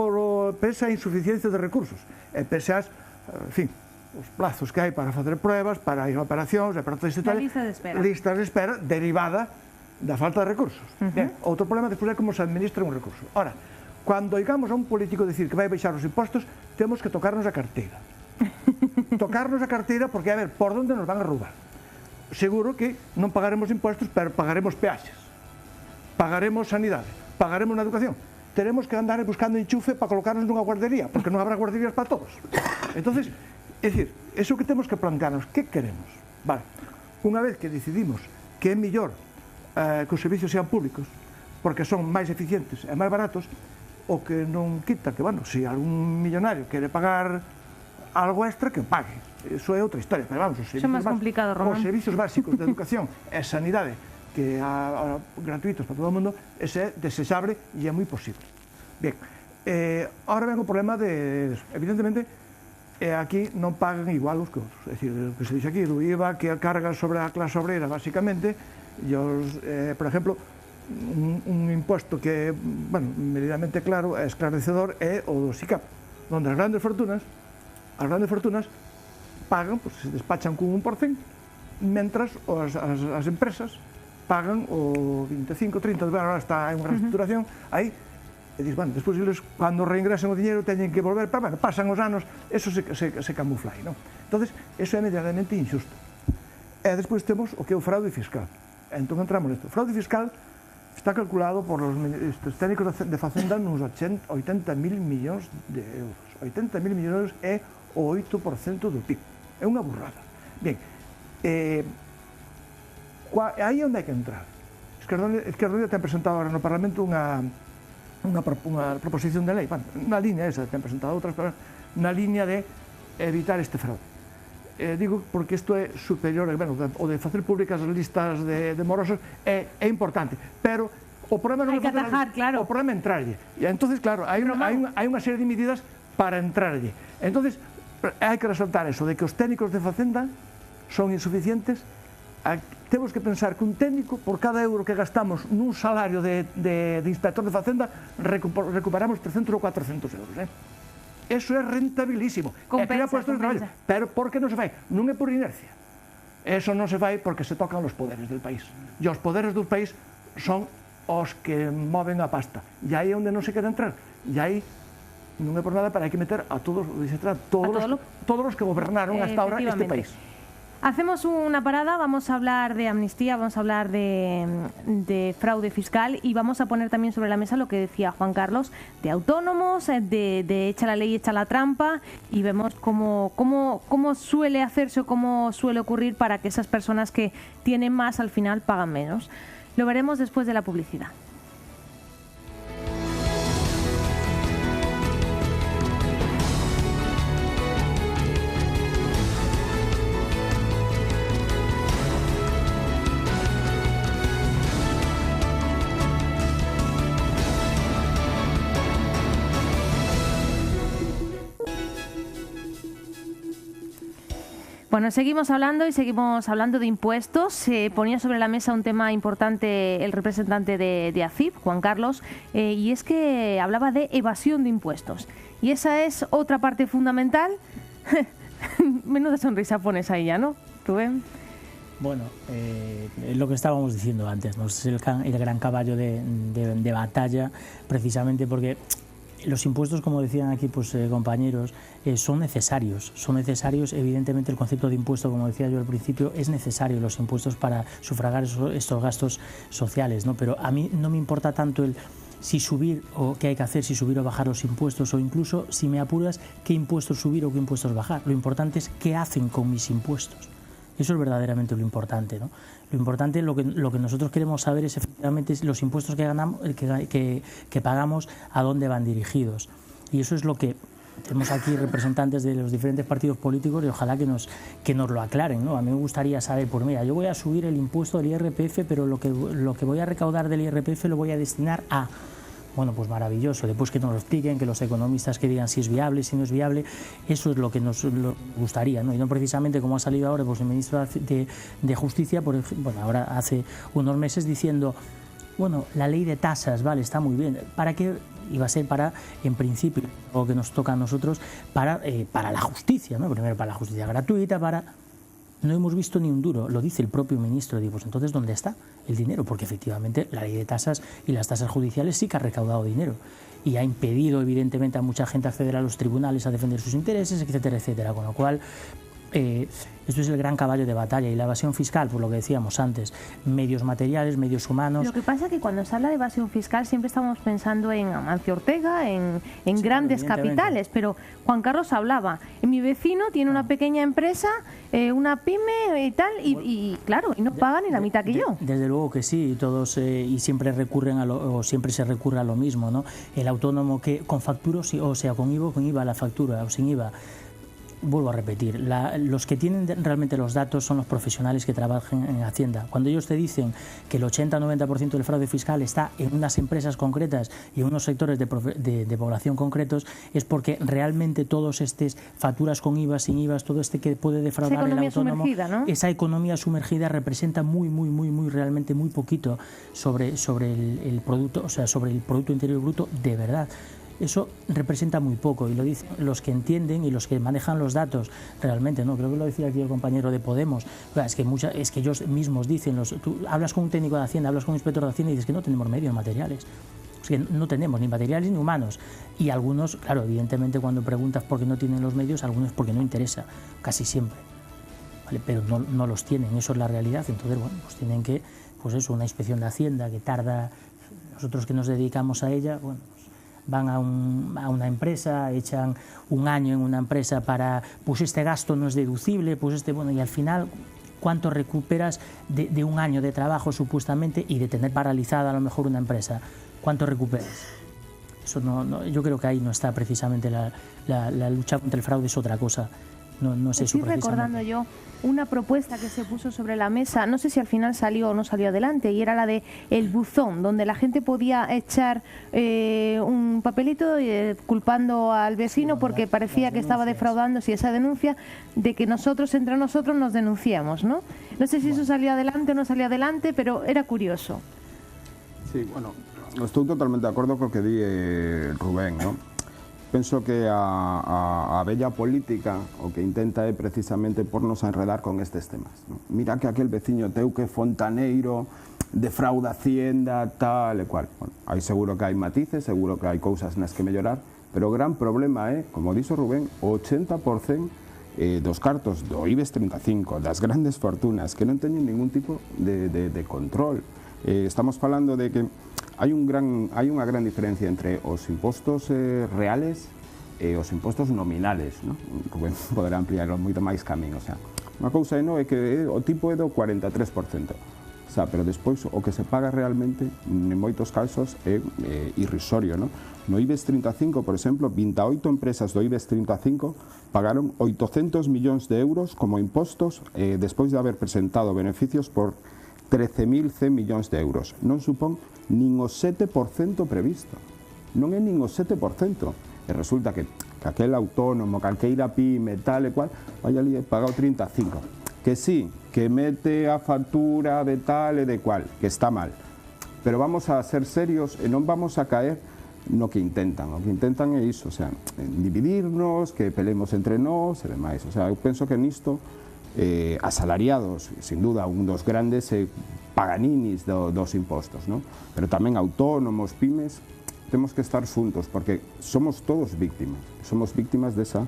pese a insuficiencia de recursos, e pese as, en fin, os plazos que hai para facer pruebas, para ir a operacións, e para todo este tal, listas de espera derivada da falta de recursos. Bien, outro problema despois é como se administra un recurso. Ora, cando oigamos a un político decir que vai baixar os impostos, temos que tocarnos a carteira. Tocarnos a carteira porque, a ver, por onde nos van a roubar? Seguro que non pagaremos impostos, pero pagaremos peaxes, pagaremos sanidade, pagaremos na educación. Teremos que andar buscando enchufe para colocarnos nunha guardería, porque non habrá guarderías para todos. Entonces, é dicir, eso que temos que plantearnos, que queremos? Vale, unha vez que decidimos que é mellor que os servicios sean públicos, porque son máis eficientes e máis baratos, o que non quita que, bueno, se algún millonario quere pagar algo extra, que o pague. Eso é outra historia, pero vamos, os servicios básicos de educación e sanidade, que gratuitos para todo o mundo, ese é desexable e é moi posible. Bien, ahora ven o problema de, evidentemente, aquí non pagan igual os que outros. É dicir, o que se dixe aquí, do IVA, que carga sobre a clase obrera, basicamente, e os, por exemplo, un imposto que é, bueno, medidamente claro, é esclarecedor, é o do SICAP, onde as grandes fortunas pagan, pues, se despachan cun 1%, mentras as empresas pagan o 25-30%, ahora está en unha reestructuración, aí, e dis, bueno, despois eles, cando reingresen o diñeiro, teñen que volver, pero, bueno, pasan os anos, eso se camufla aí, non? Entonces, eso é medianamente injusto. E despois temos o que é o fraude fiscal. Entón entramos nesto. O fraude fiscal está calculado por os técnicos de Facenda nos 80.000 millóns de euros. 80.000 millóns é o 8% do PIB. É unha burrada. Bien, aí onde hai que entrar? Izquierda Unida ten presentado agora no Parlamento unha proposición de lei, na línea esa, ten presentado outras, pero na línea de evitar este fraude. Digo porque isto é superior, bueno, o de facer públicas as listas de morosos é importante, pero o problema non é facer, claro. O problema é entrarlle. E entonces, claro, hai unha serie de medidas para entrarlle. Entonces, hai que resaltar eso, de que os técnicos de Facenda son insuficientes. Temos que pensar que un técnico, por cada euro que gastamos nun salario de inspector de Facenda, recuperamos 300 ou 400 euros, Eso é rentabilísimo. Compensa. Pero por que non se fai? Non é por inercia. Eso non se fai porque se tocan os poderes del país. E os poderes do país son os que moven a pasta. E aí é onde non se quere entrar. E aí non é por nada, para hai que meter a todos os que gobernaron hasta ahora este país. Hacemos una parada, vamos a hablar de amnistía, vamos a hablar de fraude fiscal y vamos a poner también sobre la mesa lo que decía Juan Carlos, de autónomos, de echa la ley, echa la trampa, y vemos cómo suele hacerse o cómo suele ocurrir para que esas personas que tienen más al final pagan menos. Lo veremos después de la publicidad. Bueno, seguimos hablando de impuestos. Se ponía sobre la mesa un tema importante el representante de ACIP, Juan Carlos, y es que hablaba de evasión de impuestos. Y esa es otra parte fundamental. Menuda sonrisa pones ahí ya, ¿no, Rubén? Bueno, lo que estábamos diciendo antes, ¿no? Es el gran caballo de batalla, precisamente porque los impuestos, como decían aquí compañeros, son necesarios. Evidentemente el concepto de impuesto, como decía yo al principio, es necesario, los impuestos para sufragar estos gastos sociales, ¿no? Pero a mí no me importa tanto si subir o qué hay que hacer, si subir o bajar los impuestos, o incluso, si me apuras, qué impuestos subir o qué impuestos bajar. Lo importante es qué hacen con mis impuestos. Eso es verdaderamente lo importante, ¿no? Lo importante, lo que nosotros queremos saber es efectivamente los impuestos que pagamos, a dónde van dirigidos. Y eso es lo que tenemos aquí representantes de los diferentes partidos políticos y ojalá que nos lo aclaren, ¿no? A mí me gustaría saber, pues mira, yo voy a subir el impuesto del IRPF, pero lo que voy a recaudar del IRPF lo voy a destinar a... Bueno, pues maravilloso, después que nos lo expliquen, que los economistas que digan si es viable, si no es viable, eso es lo que nos gustaría, ¿no? Y no precisamente como ha salido ahora pues el ministro de Justicia, ahora hace unos meses diciendo, bueno, la ley de tasas, vale, está muy bien, ¿para qué? Iba a ser para, en principio, lo que nos toca a nosotros, para la justicia, ¿no? Primero para la justicia gratuita, No hemos visto ni un duro, lo dice el propio ministro. Digo, pues entonces, ¿dónde está el dinero? Porque efectivamente la ley de tasas y las tasas judiciales sí que ha recaudado dinero y ha impedido evidentemente a mucha gente acceder a los tribunales a defender sus intereses, etcétera, etcétera. Con lo cual, esto es el gran caballo de batalla. Y la evasión fiscal, por lo que decíamos antes, medios materiales, medios humanos... Lo que pasa es que cuando se habla de evasión fiscal siempre estamos pensando en Amancio Ortega, en grandes capitales, pero Juan Carlos hablaba, mi vecino tiene una pequeña empresa, una pyme y tal, y claro, y no pagan ni la mitad que yo. Desde luego que sí, y todos y siempre siempre se recurre a lo mismo, ¿no? El autónomo que con factura, o sea, con IVA la factura, o sin IVA. Vuelvo a repetir, los que tienen realmente los datos son los profesionales que trabajan en Hacienda. Cuando ellos te dicen que el 80-90% del fraude fiscal está en unas empresas concretas y en unos sectores de población concretos, es porque realmente todos estos facturas con IVA, sin IVA, todo que puede defraudar el autónomo, sumergida, ¿no? Esa economía sumergida representa realmente muy poquito sobre el producto, o sea, sobre el Producto Interior Bruto de verdad. Eso representa muy poco y lo dicen los que entienden y los que manejan los datos realmente, ¿no? Creo que lo decía aquí el compañero de Podemos. Es que ellos mismos dicen, tú hablas con un técnico de Hacienda, hablas con un inspector de Hacienda y dices que no tenemos medios materiales. Es que no tenemos ni materiales ni humanos. Y algunos, claro, evidentemente cuando preguntas por qué no tienen los medios, algunos porque no interesa, casi siempre. ¿Vale? Pero no los tienen, eso es la realidad. Entonces, bueno, pues tienen que, pues eso, una inspección de Hacienda que tarda, nosotros que nos dedicamos a ella, bueno, van a una empresa, echan un año en una empresa para, pues este gasto no es deducible, bueno, y al final, ¿cuánto recuperas de un año de trabajo supuestamente y de tener paralizada a lo mejor una empresa? ¿Cuánto recuperas? Eso yo creo que ahí no está precisamente la lucha contra el fraude, es otra cosa. No es eso. Estoy recordando yo una propuesta que se puso sobre la mesa, no sé si al final salió o no salió adelante, y era la de el buzón, donde la gente podía echar un papelito culpando al vecino porque parecía que estaba defraudando, si esa denuncia de que nosotros entre nosotros nos denunciamos, ¿no? No sé si eso salió adelante o no salió adelante, pero era curioso. Sí, bueno, estoy totalmente de acuerdo con lo que di Rubén, ¿no? Penso que a bella política o que intenta é precisamente pornos a enredar con estes temas, ¿no? Mira que aquel veciño teu que fontaneiro defrauda Hacienda, tal e cual. Bueno, aí seguro que hai matices, seguro que hai cousas nas que mellorar, pero o gran problema é, como dixo Rubén, o 80% dos cartos do IBEX 35, das grandes fortunas, que non teñen ningún tipo de control. Estamos falando de que hai unha gran diferencia entre os impostos reales e os impostos nominales, ¿no? Rubén poderá ampliarlo moito máis que a min, o sea, unha cousa é que o tipo é do 43%, o sea, pero despois o que se paga realmente en moitos casos é irrisorio, ¿no? No IBEX 35, por exemplo, 28 empresas do IBEX 35 pagaron 800 millóns de euros como impostos despois de haber presentado beneficios por 13.100 millóns de euros. Non supón nin o 7% previsto. Non é nin o 7%. E resulta que aquel autónomo, calqueira pyme, tal e cual, vai ali e paga o 35%. Que sí, que mete a factura de tal e de cual, que está mal. Pero vamos a ser serios e non vamos a caer no que intentan. O que intentan é iso, o sea, dividirnos, que pelemos entre nós e demais. O sea, eu penso que nisto asalariados, sin duda, un dos grandes paganinis dos impostos, ¿no? Pero tamén autónomos, pymes, temos que estar xuntos, porque somos todos víctimas desa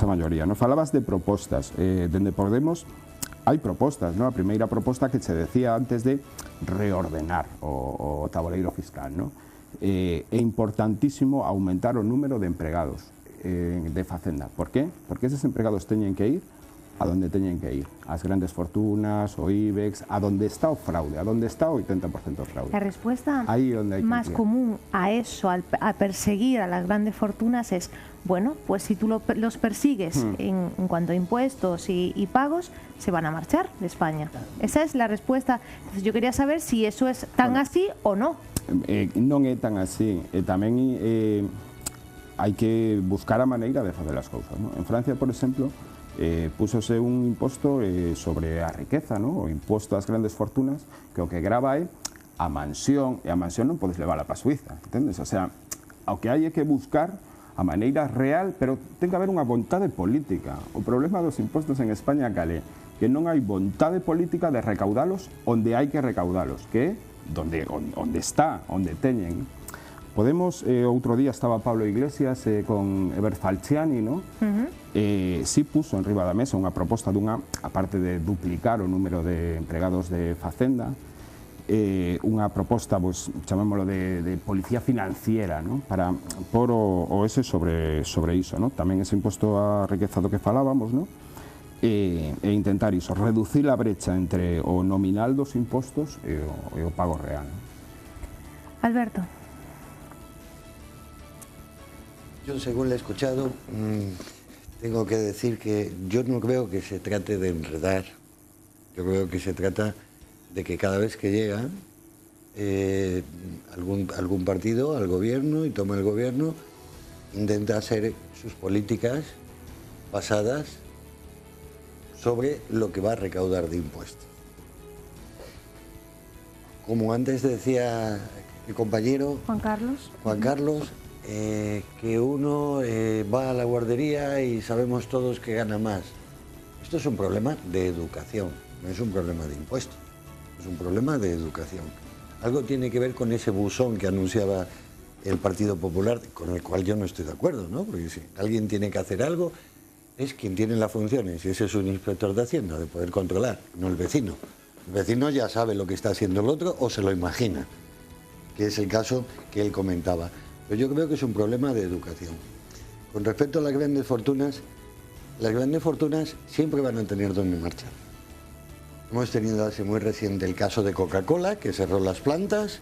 maioría, ¿no? Falabas de propostas, dende Podemos hai propostas, ¿no? A primeira proposta que se decía antes de reordenar o tabuleiro fiscal, ¿no? É importantísimo aumentar o número de empregados de Facenda. Por qué? Porque eses empregados teñen que ir a donde teñen que ir, ás grandes fortunas, o IBEX, a donde está o fraude, a donde está o 80% do fraude. La respuesta donde más común a eso, a perseguir a las grandes fortunas es, bueno, pues si tú los persigues en cuanto a impuestos y pagos, se van a marchar de España. Esa es la respuesta. Entonces yo quería saber si eso es tan así o no. Non é tan así. Tamén hai que buscar a maneira de facer as cousas, ¿no? En Francia, por exemplo, púsose un imposto sobre a riqueza, ¿no? O imposto ás grandes fortunas, que o que grava é a mansión, e a mansión non podes levala para Suiza, entendes? O sea, o que hai é que buscar a maneira real, pero ten que haber unha vontade política. O problema dos impostos en España cal é que non hai vontade política de recaudalos onde hai que recaudalos, que é onde teñen. Podemos, outro día estaba Pablo Iglesias con Eber Falciani, ¿no? Sí puso en riba da mesa unha proposta dunha, aparte de duplicar o número de empregados de Facenda, unha proposta, pues, chamémolo de policía financiera, ¿no? Para por o ese sobre iso, ¿no? Tamén ese imposto á riqueza do que falábamos, ¿no? E intentar iso, reducir a brecha entre o nominal dos impostos e o pago real, ¿no? Alberto. Yo, según le he escuchado, tengo que decir que yo no creo que se trate de enredar. Yo creo que se trata de que cada vez que llega algún partido al gobierno y toma el gobierno, intenta hacer sus políticas basadas sobre lo que va a recaudar de impuestos. Como antes decía mi compañero Juan Carlos, que uno va a la guardería y sabemos todos que gana más. Esto es un problema de educación, no es un problema de impuestos, es un problema de educación. Algo tiene que ver con ese buzón que anunciaba el Partido Popular, con el cual yo no estoy de acuerdo, ¿no? Porque si alguien tiene que hacer algo, es quien tiene las funciones, y ese es un inspector de Hacienda, de poder controlar, no el vecino. El vecino ya sabe lo que está haciendo el otro o se lo imagina, que es el caso que él comentaba. Pero yo creo que es un problema de educación. Con respecto a las grandes fortunas siempre van a tener donde marchar. Hemos tenido hace muy reciente el caso de Coca-Cola, que cerró las plantas.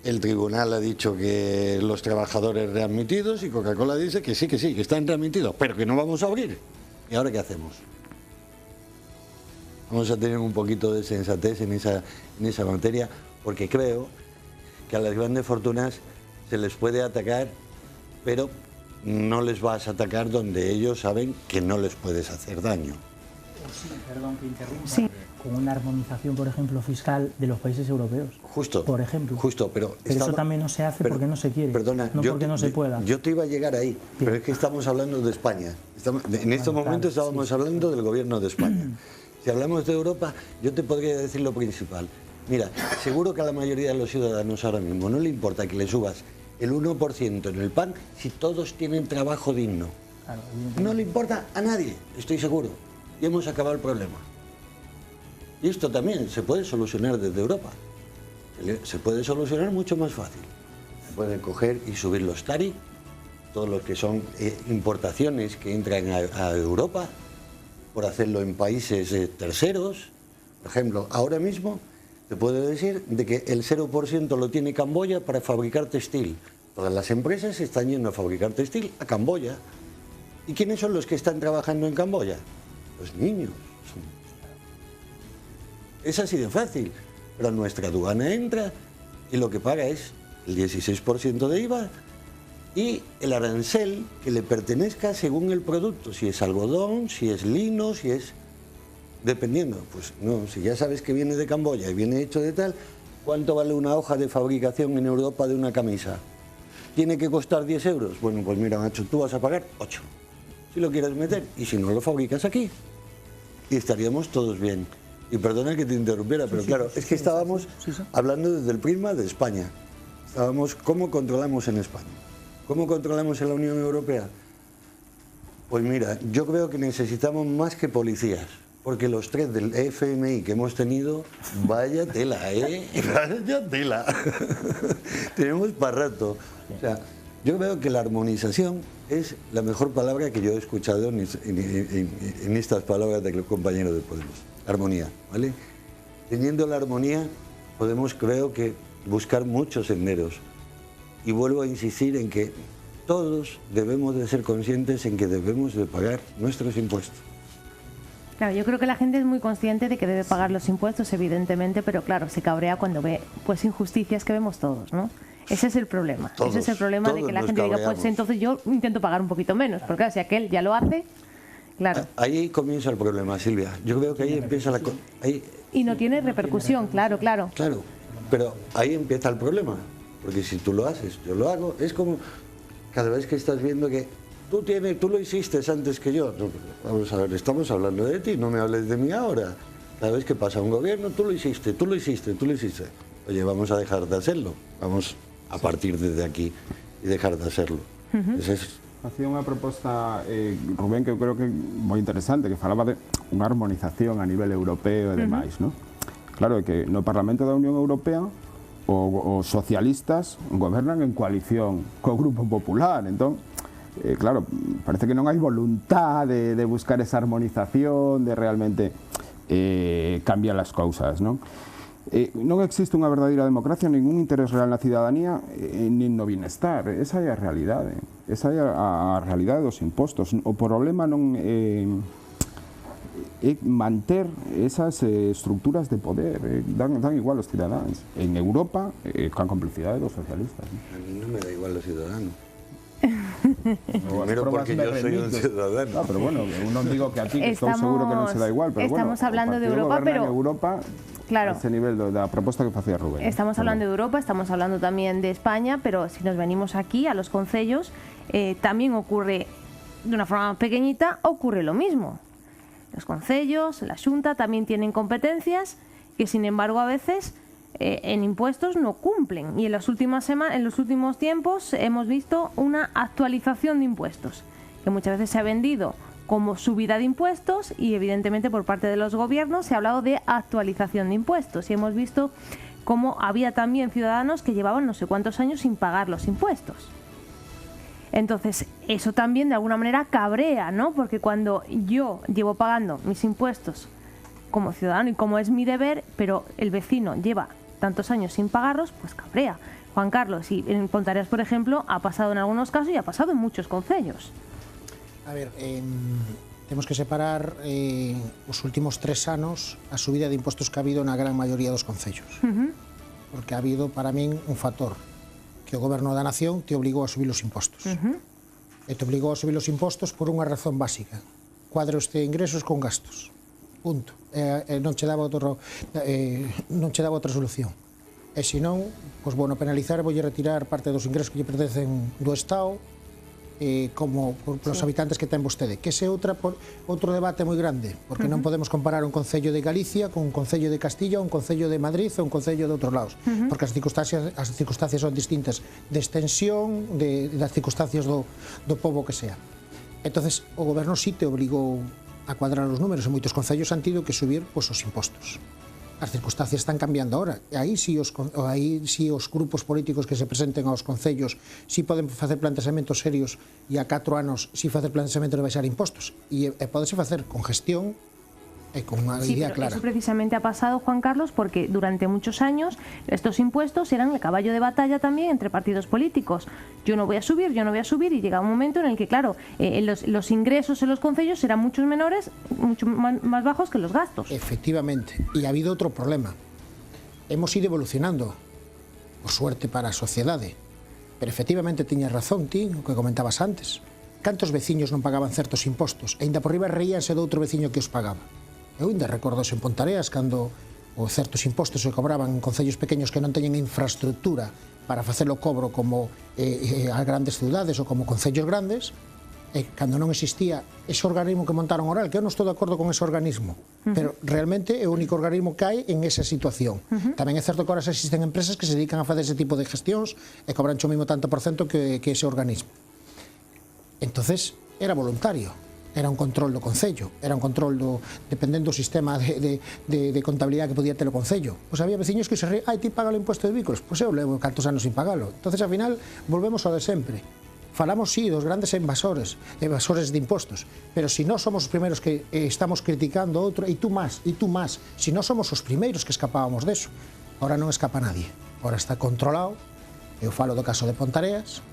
El tribunal ha dicho que los trabajadores readmitidos y Coca-Cola dice que sí, que están readmitidos, pero que no vamos a abrir. ¿Y ahora qué hacemos? Vamos a tener un poquito de sensatez en esa materia, porque creo que a las grandes fortunas se les puede atacar, pero no les vas a atacar donde ellos saben que no les puedes hacer daño. Sí, perdón que interrumpa. Sí. Con una armonización, por ejemplo, fiscal de los países europeos. Justo. Por ejemplo. Justo, pero eso también no se hace porque no se quiere. Perdona, no porque no se pueda. Yo te iba a llegar ahí, pero es que estamos hablando de España. En estos momentos estábamos hablando del gobierno de España. Si hablamos de Europa, yo te podría decir lo principal. Mira, seguro que a la mayoría de los ciudadanos ahora mismo no le importa que le subas el 1% en el pan si todos tienen trabajo digno. Claro, no le importa a nadie, estoy seguro. Y hemos acabado el problema. Y esto también se puede solucionar desde Europa. Se puede solucionar mucho más fácil. Se puede coger y subir los tari, todo lo que son importaciones que entran a Europa, por hacerlo en países terceros. Por ejemplo, ahora mismo te puedo decir de que el 0% lo tiene Camboya para fabricar textil. Todas las empresas están yendo a fabricar textil a Camboya. ¿Y quiénes son los que están trabajando en Camboya? Los niños. Es así de fácil. Pero nuestra aduana entra y lo que paga es el 16% de IVA y el arancel que le pertenezca según el producto. Si es algodón, si es lino, si es... Dependiendo, pues no, si ya sabes que viene de Camboya y viene hecho de tal, ¿cuánto vale una hoja de fabricación en Europa de una camisa? ¿Tiene que costar 10 euros? Bueno, pues mira, macho, tú vas a pagar 8, si lo quieres meter, y si no lo fabricas aquí. y estaríamos todos bien. Y perdona que te interrumpiera, pero claro, es que estábamos hablando desde el prisma de España. Estábamos, ¿cómo controlamos en España? ¿Cómo controlamos en la Unión Europea? Pues mira, yo creo que necesitamos más que policías, porque los 3 del FMI que hemos tenido, vaya tela, ¿eh? Vaya tela. Tenemos para rato. O sea, yo creo que la armonización es la mejor palabra que yo he escuchado en estas palabras de los compañeros de Podemos. Armonía, ¿vale? Teniendo la armonía, podemos, creo que, buscar muchos senderos. Y vuelvo a insistir en que todos debemos de ser conscientes en que debemos de pagar nuestros impuestos. Claro, yo creo que la gente es muy consciente de que debe pagar los impuestos, evidentemente, pero claro, se cabrea cuando ve pues injusticias que vemos todos, ¿no? Ese es el problema. Ese es el problema de que la gente diga, pues entonces yo intento pagar un poquito menos, porque claro, si aquel ya lo hace, claro. Ahí comienza el problema, Silvia. Yo creo que ahí empieza la... Y no tiene repercusión, claro. Claro, pero ahí empieza el problema, porque si tú lo haces, yo lo hago, es como cada vez que estás viendo que tú lo hiciste antes que yo. No, vamos a ver, estamos hablando de ti, no me hables de mí ahora. Cada vez que pasa un gobierno, tú lo hiciste. Oye, vamos a dejar de hacerlo. Vamos a partir desde aquí y dejar de hacerlo. Hacía unha proposta, Rubén, que eu creo que é moi interesante, que falaba de unha armonización a nivel europeo e demais, non? Claro, que no Parlamento da Unión Europea os socialistas gobernan en coalición co Grupo Popular, entón, claro, parece que non hai voluntad de buscar esa armonización, de realmente cambiar as cousas, non? Non existe unha verdadeira democracia, ningún interés real na cidadanía, nin no bienestar. Esa é a realidade. Esa é a realidade dos impostos. O problema non é manter esas estructuras de poder. Dan igual aos cidadáns. En Europa, con complicidade dos socialistas. A mí non me da igual os ciudadanos. Primero porque yo soy un ciudadano. No, pero bueno, non digo que a ti, que estou seguro que non se da igual, pero estamos bueno, hablando de Europa, pero en Europa, claro, ese nivel da proposta que facía Rubén. Estamos hablando de Europa, estamos hablando también de España, pero si nos venimos aquí a los concellos, también ocurre de una forma pequeñita, ocurre lo mismo. Los concellos, la Xunta también tienen competencias que sin embargo a veces en impuestos no cumplen, y en los últimos tiempos hemos visto una actualización de impuestos que muchas veces se ha vendido como subida de impuestos, y evidentemente por parte de los gobiernos se ha hablado de actualización de impuestos, y hemos visto cómo había también ciudadanos que llevaban no sé cuántos años sin pagar los impuestos. Entonces eso también de alguna manera cabrea, ¿no? Porque cuando yo llevo pagando mis impuestos como ciudadano y como es mi deber, pero el vecino lleva tantos años sin pagarlos, pues cabrea. Juan Carlos, y en Pontareas, por ejemplo, ha pasado en algunos casos y ha pasado en muchos concellos. A ver, temos que separar os últimos 3 anos a subida de impostos que ha habido na gran maioría dos concellos. Porque ha habido, para min, un factor que o Goberno da Nación te obligou a subir os impostos. E te obligou a subir os impostos por unha razón básica. Cuadros de ingresos con gastos. Punto. Non che daba outra solución. E se non, pois, bueno, penalizar, voulle retirar parte dos ingresos que lle pertencen do Estado, como polos habitantes que ten vostede. Que ese outro debate moi grande, porque non podemos comparar un concello de Galicia con un concello de Castilla, un concello de Madrid ou un concello de outros lados, porque as circunstancias son distintas de extensión, das circunstancias do pobo que sea. Entonces, o goberno sí te obligou a cuadrar os números, e moitos concellos han tido que subir pois, os impostos. As circunstancias están cambiando ahora, e aí sí os grupos políticos que se presenten aos concellos sí poden facer planteamentos serios, e a 4 anos sí facer planteamentos de baixar impostos, e podese facer con gestión e con unha idea clara. Eso precisamente ha pasado, Juan Carlos, porque durante muchos años estos impuestos eran el caballo de batalla también entre partidos políticos. Yo no voy a subir, y llega un momento en el que, claro, los ingresos en los concellos serán mucho menores, mucho más bajos que los gastos. Efectivamente, e ha habido outro problema. Hemos ido evolucionando, por suerte para a sociedade, pero efectivamente tiñas razón ti, o que comentabas antes. Cantos veciños non pagaban certos impostos, e ainda por riba reíanse do outro veciño que os pagaba. Eu ainda recordo en Pontareas cando certos impostos se cobraban en concellos pequeños que non teñen infraestructura para facer o cobro como as grandes ciudades ou como concellos grandes, cando non existía ese organismo que montaron Oral, que eu non estou de acordo con ese organismo, pero realmente é o único organismo que hai en esa situación. Tamén é certo que ahora existen empresas que se dedican a facer ese tipo de gestións e cobran o mismo tanto por cento que ese organismo. Entonces, era voluntario, era un control do Concello, era un control dependendo do sistema de contabilidade que podía ter o Concello. Pois había veciños que se rían, ti paga o imposto de vehículos, pois eu levo cantos anos sin pagalo. Entonces, al final, volvemos ao de sempre. Falamos, sí, dos grandes evasores de impostos, pero si no somos os primeiros que estamos criticando outro, e tú máis, si no somos os primeiros que escapábamos deso, ahora non escapa nadie, ahora está controlado. Eu falo do caso de Pontareas,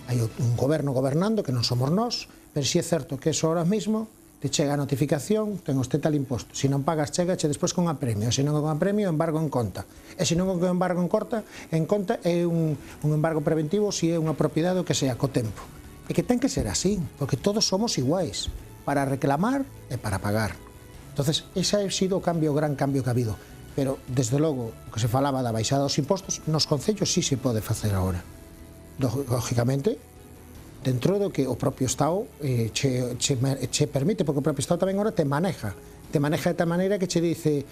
hai un goberno gobernando que non somos nós, pero si é certo que eso ahora mismo te chega a notificación, ten usted tal imposto, se non pagas chegache despois con a premio, se non con a premio, embargo en conta, e se non con embargo en conta é un embargo preventivo se é unha propiedade o que sea co tempo. E que ten que ser así, porque todos somos iguais para reclamar e para pagar. Entonces, ese ha sido o gran cambio que ha habido, pero desde logo o que se falaba da baixada dos impostos nos concellos sí se pode facer agora, lógicamente dentro do que o propio Estado che permite, porque o propio Estado tamén agora te maneja de tal maneira que che dice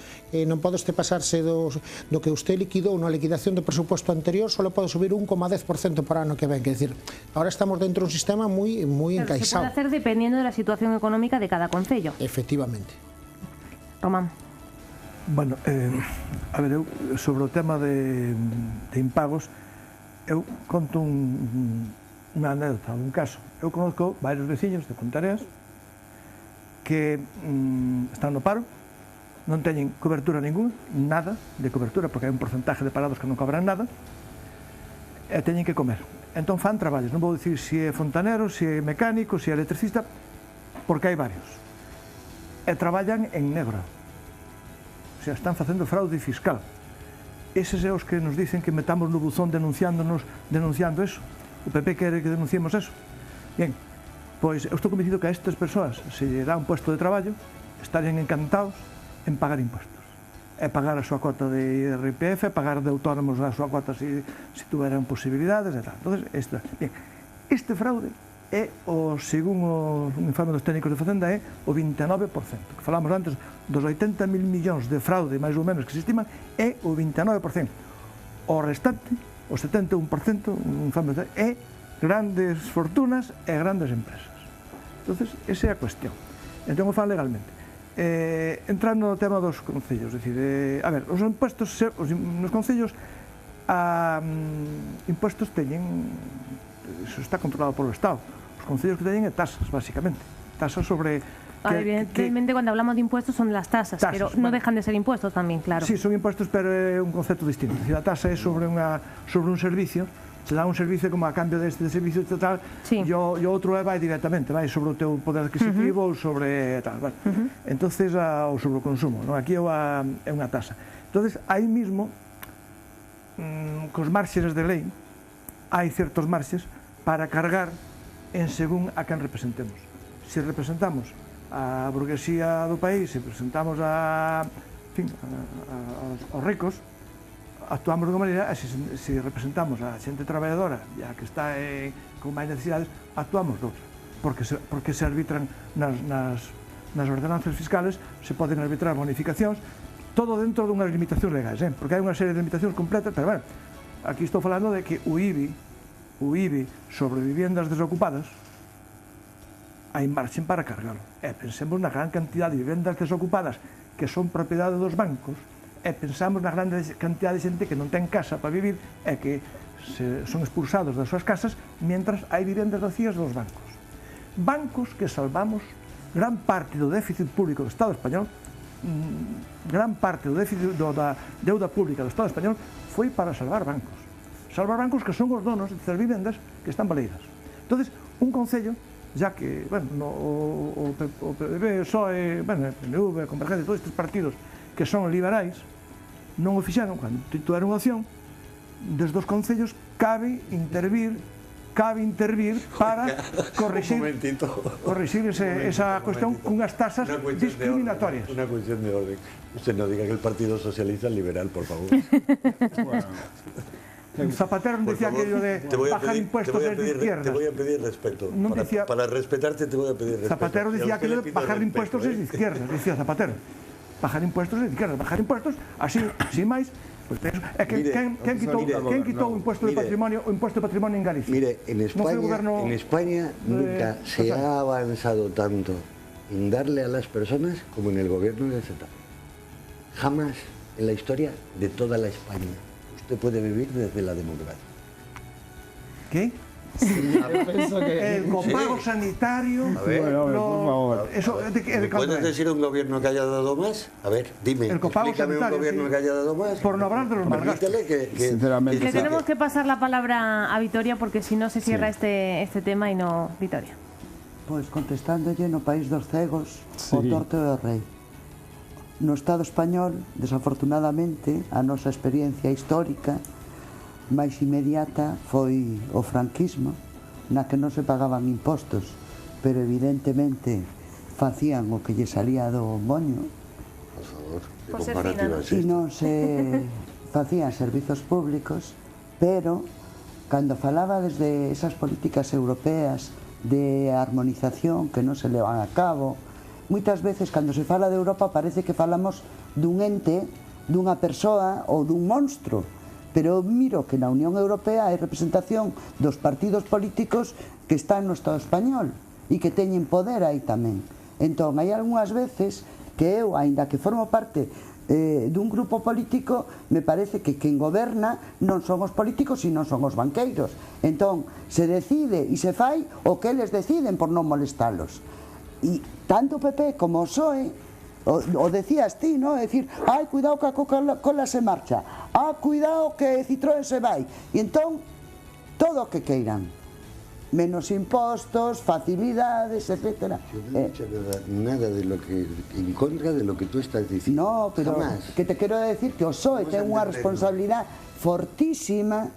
non podes te pasarse do que usted liquidou na liquidación do presupuesto anterior, só pode subir 1,10% por ano que ven, que decir, ahora estamos dentro dun sistema moi encaixado. Se pode hacer dependiendo de la situación económica de cada concello. Efectivamente. Román. Bueno, a ver, eu sobre o tema de impagos, eu conto unha anécdota, un caso. Eu conozco varios veciños de Pontareas que están no paro, non teñen cobertura ninguna, nada de cobertura, porque hai un porcentaje de parados que non cobran nada, e teñen que comer. Entón fan traballos, non vou dicir se é fontanero, se é mecánico, se é electricista, porque hai varios. E traballan en negro. O sea, están facendo fraude fiscal. Eses é os que nos dicen que metamos no buzón denunciando eso. O PP quere que denunciemos eso. Bien, pois eu estou convencido que a estas persoas se lle dá un puesto de traballo, estarían encantados en pagar impostos. E pagar a súa cota de IRPF, pagar de autónomos a súa cota se tuveran posibilidades e tal. Entonces, este fraude é, según o informe dos técnicos de Facenda, é o 29%. Que falamos antes dos 80.000 millóns de fraude, máis ou menos, que se estiman, é o 29%. O restante, o 71%, é grandes fortunas e grandes empresas. Entonces, esa é a cuestión. Entón, o fan legalmente. Entrando no tema dos concellos, a ver, os impostos nos concellos, impostos teñen, eso está controlado polo Estado. Os concellos que teñen é tasas, básicamente. Tasas sobre... Evidentemente, cuando hablamos de impuestos son las tasas, pero no dejan de ser impuestos también, claro. Sí, son impuestos, pero é un concepto distinto. A tasa é sobre un servicio, se dá un servicio como a cambio deste servicio total, e o outro vai directamente, vai sobre o teu poder adquisitivo ou sobre tal, vale. Entonces, ou sobre o consumo, aquí é unha tasa. Entonces, aí mismo, cos márxenes de lei, hai certos marxes para cargar en según a quen representemos. Se representamos a burguesía do país, se presentamos aos ricos, actuamos de unha maneira, e se representamos a xente traballadora, a que está con máis necesidades, actuamos de outra, porque se arbitran nas ordenanzas fiscales, se poden arbitrar bonificacións, todo dentro dunhas limitacións legais, porque hai unha serie de limitacións completas, pero bueno, aquí estou falando de que o IBI sobre viviendas desocupadas, hai marxen para cargalo. E pensemos na gran cantidad de vivendas desocupadas que son propiedade dos bancos, e pensamos na gran cantidad de xente que non ten casa para vivir e que son expulsados das súas casas mentras hai vivendas vacías dos bancos. Bancos que salvamos gran parte do déficit público do Estado español, gran parte do déficit da deuda pública do Estado español foi para salvar bancos. Salvar bancos que son os donos destas vivendas que están baleiras. Entonces, un concello, ya que, bueno, o PPB, o PSOE, bueno, o PNV, a Convergencia, todos estes partidos que son liberais, non o fixeron, cando tituaron opción, desde os concellos cabe intervir para corrixir esa cuestión cunhas tasas discriminatorias. Una cuestión de orden. Usted no diga que el Partido Socialista es liberal, por favor. Zapatero non decía aquello de bajar impuestos desde izquierdas. Te voy a pedir respeto. Para respetarte te voy a pedir respeto. Zapatero decía aquello de bajar impuestos desde izquierdas, decía Zapatero. Bajar impuestos desde izquierdas, bajar impuestos, así, sin máis. ¿Quién quitó un impuesto de patrimonio en Galicia? Mire, en España nunca se ha avanzado tanto en darle a las personas como en el gobierno de Z. Jamás en la historia de toda la España usted puede vivir desde la democracia. ¿Qué? El copago sanitario. A ver, ¿puedes decir un gobierno que haya dado más? A ver, dime. El copago explícame sanitario, un gobierno que haya dado más. Por no hablar de los malgastos. Sinceramente, Le tenemos que pasar la palabra a Vitoria porque si no se cierra este tema y no Vitoria. Pois contestándolle, no país dos cegos, o torto é o rei. No Estado español, desafortunadamente, a nosa experiencia histórica máis inmediata foi o franquismo, na que non se pagaban impostos, pero evidentemente facían o que lle salía do moño. Por favor, que Por ser comparativa fina, es E esta? non se facían servizos públicos, pero cando falaba desde esas políticas europeas de armonización que non se levan a cabo, moitas veces cando se fala de Europa parece que falamos dun ente, dunha persoa ou dun monstro, pero miro que na Unión Europea hai representación dos partidos políticos que están no Estado español e que teñen poder aí tamén. Entón, hai algunhas veces que eu, aínda que formo parte dun grupo político, me parece que quen goberna non son os políticos e non son os banqueiros. Entón, se decide e se fai o que eles deciden por non molestalos. E tanto o PP como o PSOE o decías ti, ¿no? Es decir, ay, cuidado que a Coca-Cola se marcha, cuidado que Citroën se vai, e entón todo o que queiran, menos impostos, facilidades, etcétera. Yo no he dicho nada de lo que en contra de lo que tú estás diciendo. No, pero jamás. que te quero decir que o PSOE ten unha responsabilidade fortísima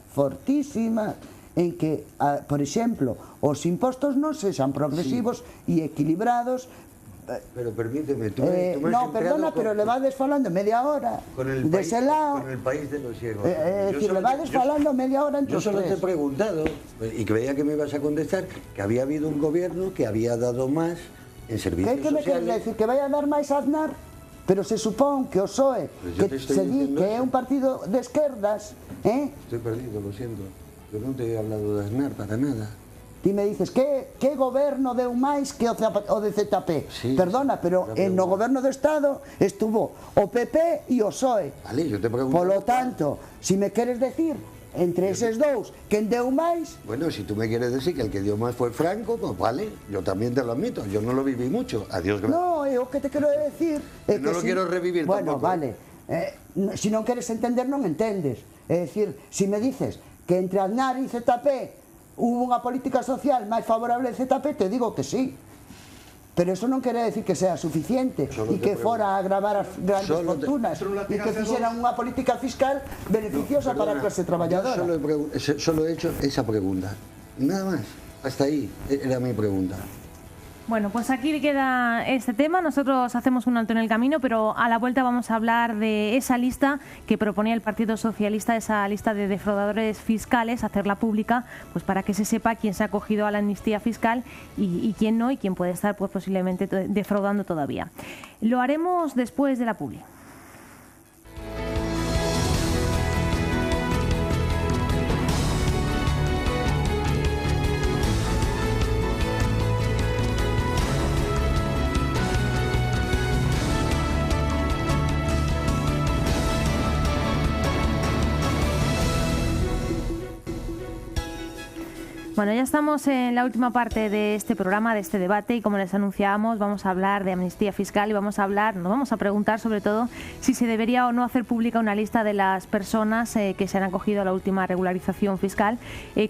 en que, por exemplo, os impostos non sexan progresivos e equilibrados. Pero permíteme, tú No, perdona, pero le vades falando media hora de ese lado. con el país de los ciegos. Es decir, le vades falando media hora entre Yo os solo te he tres. preguntado, y creía que me ibas a contestar, que había habido un gobierno que había dado más en servicios Que me queres sociales. decir? Que vai a dar máis a Aznar? Pero se supón que o PSOE, Pues yo que te estoy se di diciendo que é eso. un partido de esquerdas, Estoy perdido, lo siento. Yo no te he hablado de Aznar para nada. ti me dices que goberno deu máis que o de ZP? Sí, Perdona, pero no goberno do Estado estuvo o PP e o PSOE. Vale, yo te pregunto. Polo tanto, si me queres decir entre eses dous quen deu máis, Bueno, si tú me quieres decir que el que dio más fue Franco, pues vale, yo también te lo admito. Yo no lo viví mucho. Adiós, gracias. no, o que te quero decir é No lo quiero revivir bueno, tampoco. vale, si non queres entender non entendes. É dicir, si me dices que entre Aznar e ZP hubo unha política social máis favorable de ZP, te digo que sí. Pero eso non quere decir que sea suficiente e que fora a agravar as grandes fortunas e que fixeran unha política fiscal beneficiosa para a clase traballadora. Solo he hecho esa pregunta. Nada más. Hasta ahí era mi pregunta. Bueno, pues aquí queda este tema. Nosotros hacemos un alto en el camino, pero a la vuelta vamos a hablar de esa lista que proponía el Partido Socialista, esa lista de defraudadores fiscales, hacerla pública, pues para que se sepa quién se ha acogido a la amnistía fiscal y quién no, y quién puede estar pues posiblemente defraudando todavía. Lo haremos después de la publi. Bueno, ya estamos en la última parte de este programa, de este debate, y como les anunciábamos, vamos a hablar de amnistía fiscal y nos vamos a preguntar sobre todo si se debería o no hacer pública una lista de las personas que se han acogido a la última regularización fiscal,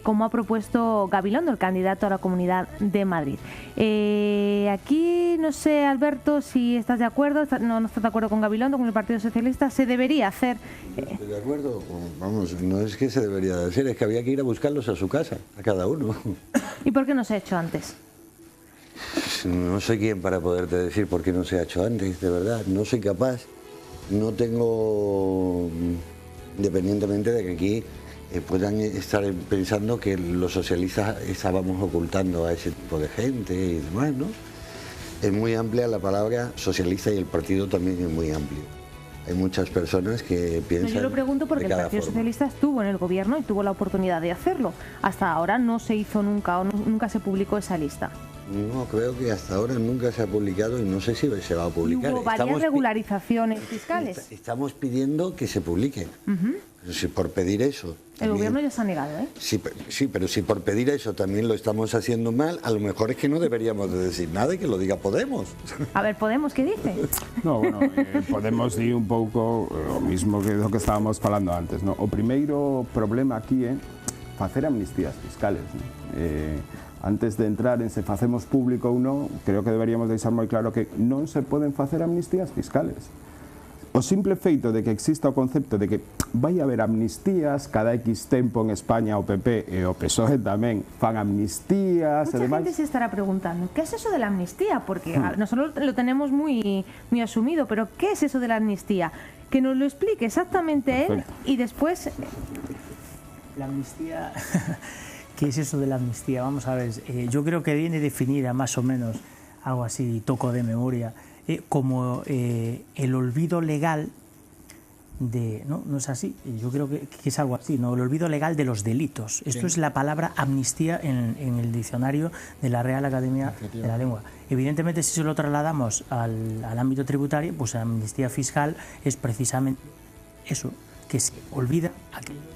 como ha propuesto Gabilondo, el candidato a la Comunidad de Madrid. Aquí, no sé, Alberto, si estás de acuerdo, no estás de acuerdo con Gabilondo, con el Partido Socialista, ¿se debería hacer? ¿Estoy de acuerdo? Vamos, no es que se debería de hacer, es que había que ir a buscarlos a su casa, a cada uno. ¿Y por qué no se ha hecho antes? No soy quien para poderte decir por qué no se ha hecho antes, de verdad. No soy capaz. No tengo, independientemente de que aquí puedan estar pensando que los socialistas estábamos ocultando a ese tipo de gente y demás, ¿no? Es muy amplia la palabra socialista y el partido también es muy amplio. Hay muchas personas que piensan. No, yo lo pregunto porque el Partido Socialista estuvo en el gobierno y tuvo la oportunidad de hacerlo. Hasta ahora no se hizo nunca o nunca se publicó esa lista. No, creo que hasta ahora nunca se ha publicado y no sé si se va a publicar. Y hubo varias regularizaciones fiscales. Estamos pidiendo que se publique. Pero si por pedir eso... El gobierno ya se ha negado, ¿eh? Sí, pero si por pedir eso también lo estamos haciendo mal, a lo mejor es que no deberíamos de decir nada y que lo diga Podemos. A ver, Podemos, ¿qué dice? No, bueno, Podemos dir un pouco o mismo que do que estábamos falando antes, no? O primeiro problema aquí é facer amnistías fiscales, non? Antes de entrar en se facemos público ou non, creo que deberíamos deixar moi claro que non se poden facer amnistías fiscales. O simple feito de que exista o concepto de que vai haber amnistías, cada X tempo en España o PP e o PSOE tamén fan amnistías Mucha e demais. gente se estará preguntando, ¿qué es eso de la amnistía? Porque nosotros lo tenemos muy asumido, pero ¿qué es eso de la amnistía? Que nos lo explique exactamente él y después... La amnistía... ¿Qué es eso de la amnistía? Vamos a ver, yo creo que viene definida más o menos, algo así, toco de memoria, como el olvido legal de... ¿no es así? Yo creo que es algo así, ¿no? El olvido legal de los delitos. Esto es la palabra amnistía en el diccionario de la Real Academia de la Lengua. Evidentemente, si se lo trasladamos al ámbito tributario, pues la amnistía fiscal es precisamente eso, que se olvida aquello,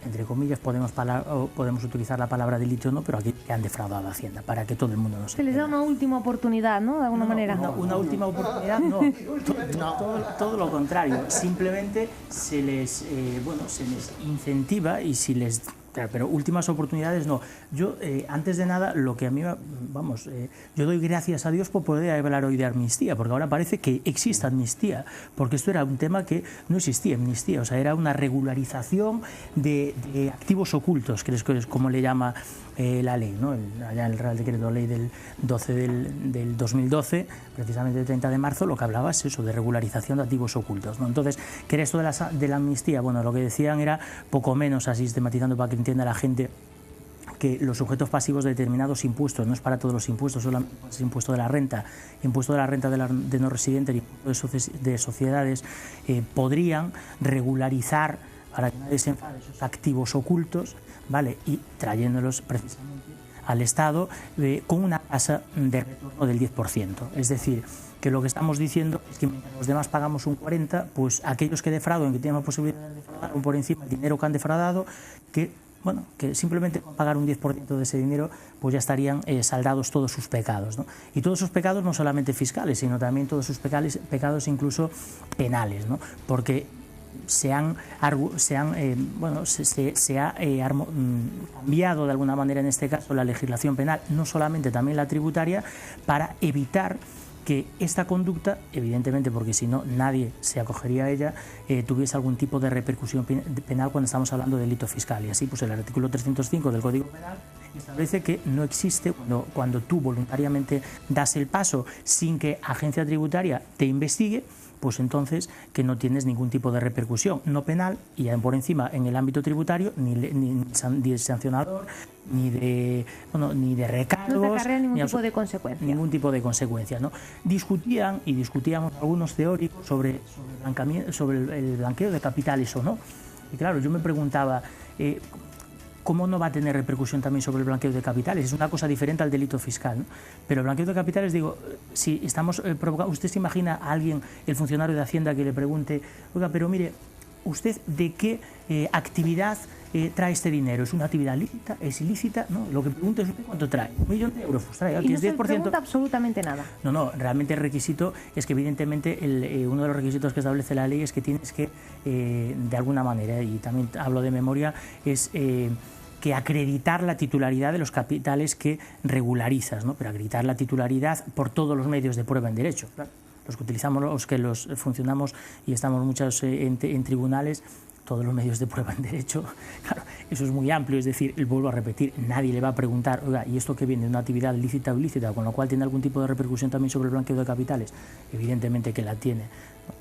entre comillas, podemos utilizar la palabra delito, ¿no? Pero aquí que han defraudado a Hacienda, para que todo el mundo no se... Se les da una última oportunidad, ¿no? De alguna manera. Una última oportunidad, no. Todo lo contrario. Simplemente se les incentiva y si les... Pero últimas oportunidades no. Yo, antes de nada, lo que a mí, yo doy gracias a Dios por poder hablar hoy de amnistía, porque ahora parece que existe amnistía, porque esto era un tema que no existía, amnistía, o sea, era una regularización de activos ocultos, que es como le llama la ley, ¿no? Allá el Real Decreto Ley del 12 del 2012, precisamente el 30 de marzo, lo que hablaba es eso, de regularización de activos ocultos, ¿no? Entonces, ¿qué era esto de la amnistía? Bueno, lo que decían era poco menos, así sistematizando para que entienda la gente, que los sujetos pasivos de determinados impuestos, no es para todos los impuestos, solamente es impuesto de la renta de no residente y impuesto de sociedades, podrían regularizar, para que nadie se enfade, esos activos ocultos, ¿vale? Y trayéndolos precisamente al Estado con una tasa de retorno del 10%. Es decir, que lo que estamos diciendo es que mientras los demás pagamos un 40%, pues aquellos que defraudan, que tienen la posibilidad de defraudar por encima del dinero que han defraudado, que simplemente con pagar un 10% de ese dinero, pues ya estarían saldados todos sus pecados, ¿no? Y todos sus pecados no solamente fiscales, sino también todos sus pecados incluso penales, ¿no? Porque se ha cambiado de alguna manera en este caso la legislación penal, no solamente también la tributaria, para evitar que esta conducta, evidentemente porque si no nadie se acogería a ella, tuviese algún tipo de repercusión penal cuando estamos hablando de delito fiscal. Y así pues el artículo 305 del Código Penal establece que no existe, cuando tú voluntariamente das el paso sin que agencia tributaria te investigue, pues entonces que no tienes ningún tipo de repercusión, no penal, y por encima en el ámbito tributario, ni de sancionador, ni de recargos. No te acarrea ningún tipo de consecuencia. Ningún tipo de consecuencia, ¿no? Discutíamos algunos teóricos sobre el blanqueo de capitales o no. Y claro, yo me preguntaba, ¿cómo no va a tener repercusión también sobre el blanqueo de capitales? Es una cosa diferente al delito fiscal, ¿no? Pero el blanqueo de capitales, digo, si estamos provocando... ¿Usted se imagina a alguien, el funcionario de Hacienda, que le pregunte, oiga, pero mire, ¿usted de qué actividad trae este dinero? ¿Es una actividad lícita? ¿Es ilícita? No, lo que pregunto es ¿cuánto trae? ¿1 millón de euros? Pues trae, y aquí no es 10%. se pregunta absolutamente nada. No, realmente el requisito es que evidentemente uno de los requisitos que establece la ley es que tienes que, de alguna manera, y también hablo de memoria, es... que acreditar la titularidad de los capitales que regularizas, ¿no? Pero acreditar la titularidad por todos los medios de prueba en derecho, claro. Los que utilizamos, los que funcionamos y estamos muchos en tribunales, todos los medios de prueba en derecho, claro, eso es muy amplio, es decir, vuelvo a repetir, nadie le va a preguntar, oiga, ¿y esto que viene de una actividad lícita o ilícita, con lo cual tiene algún tipo de repercusión también sobre el blanqueo de capitales? Evidentemente que la tiene.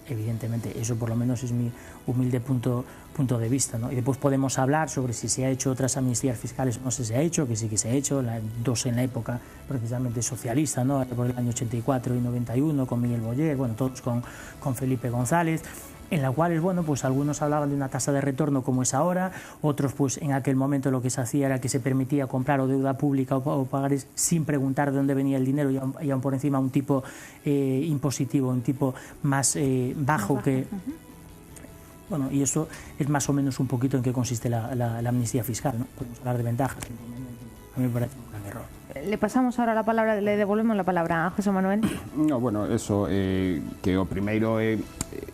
Evidentemente, eso por lo menos es mi humilde punto de vista, ¿no? Y después podemos hablar sobre si se ha hecho otras amnistías fiscales, no sé si se ha hecho, que sí que se ha hecho, dos en la época precisamente socialista, ¿no? Por el año 84 y 91, con Miguel Boyer, bueno, todos con Felipe González, en la cual, bueno, pues algunos hablaban de una tasa de retorno como es ahora, otros pues en aquel momento lo que se hacía era que se permitía comprar o deuda pública o pagares sin preguntar de dónde venía el dinero y aún por encima un tipo impositivo, un tipo más bajo que... Bueno, y eso es más o menos un poquito en qué consiste la amnistía fiscal, ¿no? Podemos hablar de ventajas, a mí me parece un gran error. Le pasamos ahora la palabra, le devolvemos la palabra a José Manuel. No, bueno, eso, que o primeiro é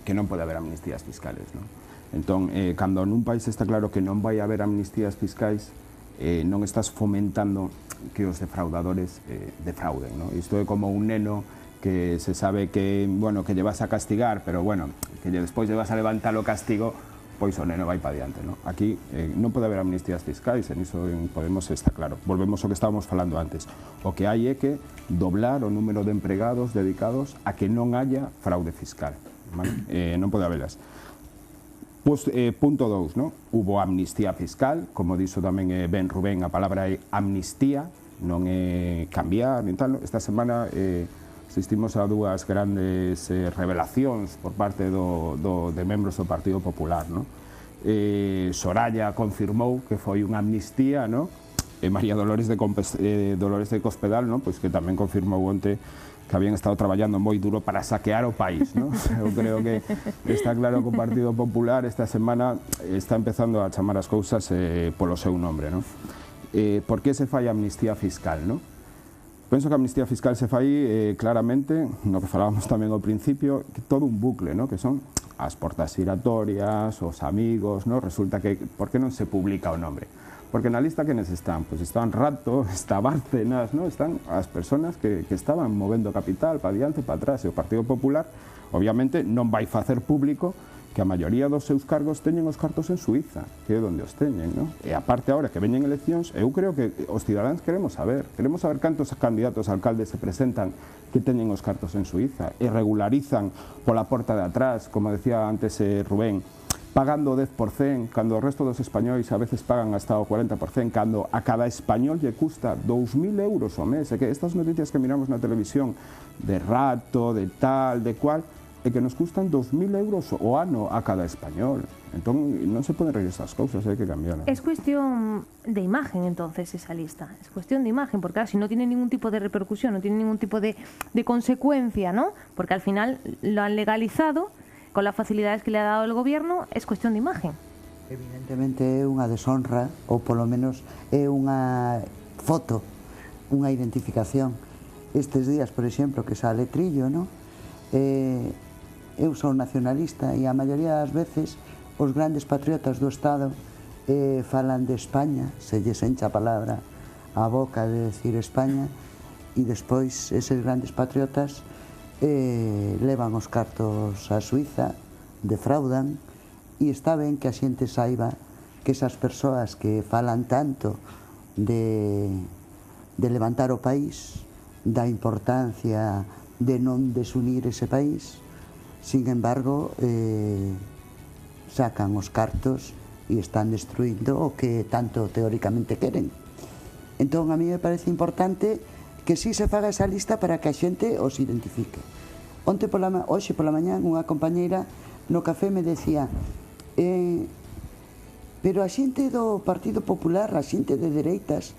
que non pode haber amnistías fiscales, non? Entón, cando nun país está claro que non vai haber amnistías fiscais, non estás fomentando que os defraudadores defrauden, non? Isto é como un neno que se sabe que, bueno, que lle vas a castigar, pero bueno, que despois lle vas a levantar o castigo, pois o neno vai para diante, non? Aquí non pode haber amnistías fiscais, en iso en Podemos está claro. Volvemos ao que estábamos falando antes. O que hai é que doblar o número de empregados dedicados a que non haya fraude fiscal, vale? Non pode habelas. Pues, punto 2, ¿no? Hubo amnistía fiscal, como dixo tamén Ben Rubén, a palabra é amnistía, non é cambiar, nin tal, ¿no? Esta semana asistimos a dúas grandes revelacións por parte de membros do Partido Popular, ¿no? Soraya confirmou que foi unha amnistía, ¿no? María Dolores de Cospedal, ¿no? Pois que tamén confirmou onte que habían estado traballando moi duro para saquear o país, ¿no? Eu creo que está claro que o Partido Popular esta semana está empezando a chamar as cousas polo seu nombre, ¿no? Por que se fai amnistía fiscal, ¿no? Penso que a amnistía fiscal se fai claramente, no que falábamos tamén ao principio, que todo un bucle, ¿no? Que son as portas giratorias, os amigos, ¿no? Resulta que, por que non se publica o nombre? Porque na lista quenes están? Pois están Rato, está Bárcenas, ¿no? Están as persoas que estaban movendo capital para diante, para atrás, e o Partido Popular, obviamente, non vai facer público que a maioría dos seus cargos teñen os cartos en Suiza, que é onde os teñen, non? E aparte, agora que veñen eleccións, eu creo que os cidadáns queremos saber cantos candidatos a alcaldes se presentan que teñen os cartos en Suiza e regularizan pola porta de atrás, como decía antes Rubén, pagando o 10%, cando o resto dos españois a veces pagan hasta o 40%, cando a cada español lle custa 2.000 euros ao mes, e que estas noticias que miramos na televisión de Rato, de tal, de cual, e que nos custan 2.000 euros o ano a cada español. Entón, non se poden reír estas cousas, hai que cambiar. Es cuestión de imagen, entonces, esa lista. Es cuestión de imagen, porque claro, si no tiene ningún tipo de repercusión, no tiene ningún tipo de consecuencia, ¿no? Porque al final lo han legalizado con las facilidades que le ha dado el gobierno, es cuestión de imagen. Evidentemente é unha deshonra, ou polo menos é unha foto, unha identificación. Estes días, por exemplo, que sale Trillo, ¿no? Eu sou nacionalista e a maioría das veces os grandes patriotas do Estado falan de España, se lles encha a palabra a boca de decir España, e despois eses grandes patriotas levan os cartos a Suiza, defraudan, e está ben que a xente saiba que esas persoas que falan tanto de levantar o país, da importancia de non desunir ese país, sin embargo, sacan os cartos e están destruindo o que tanto teóricamente queren. Entón, a mí me parece importante que si se faga esa lista para que a xente os identifique. Hoxe pola mañán unha compañeira no café me decía pero a xente do Partido Popular, a xente de dereitas,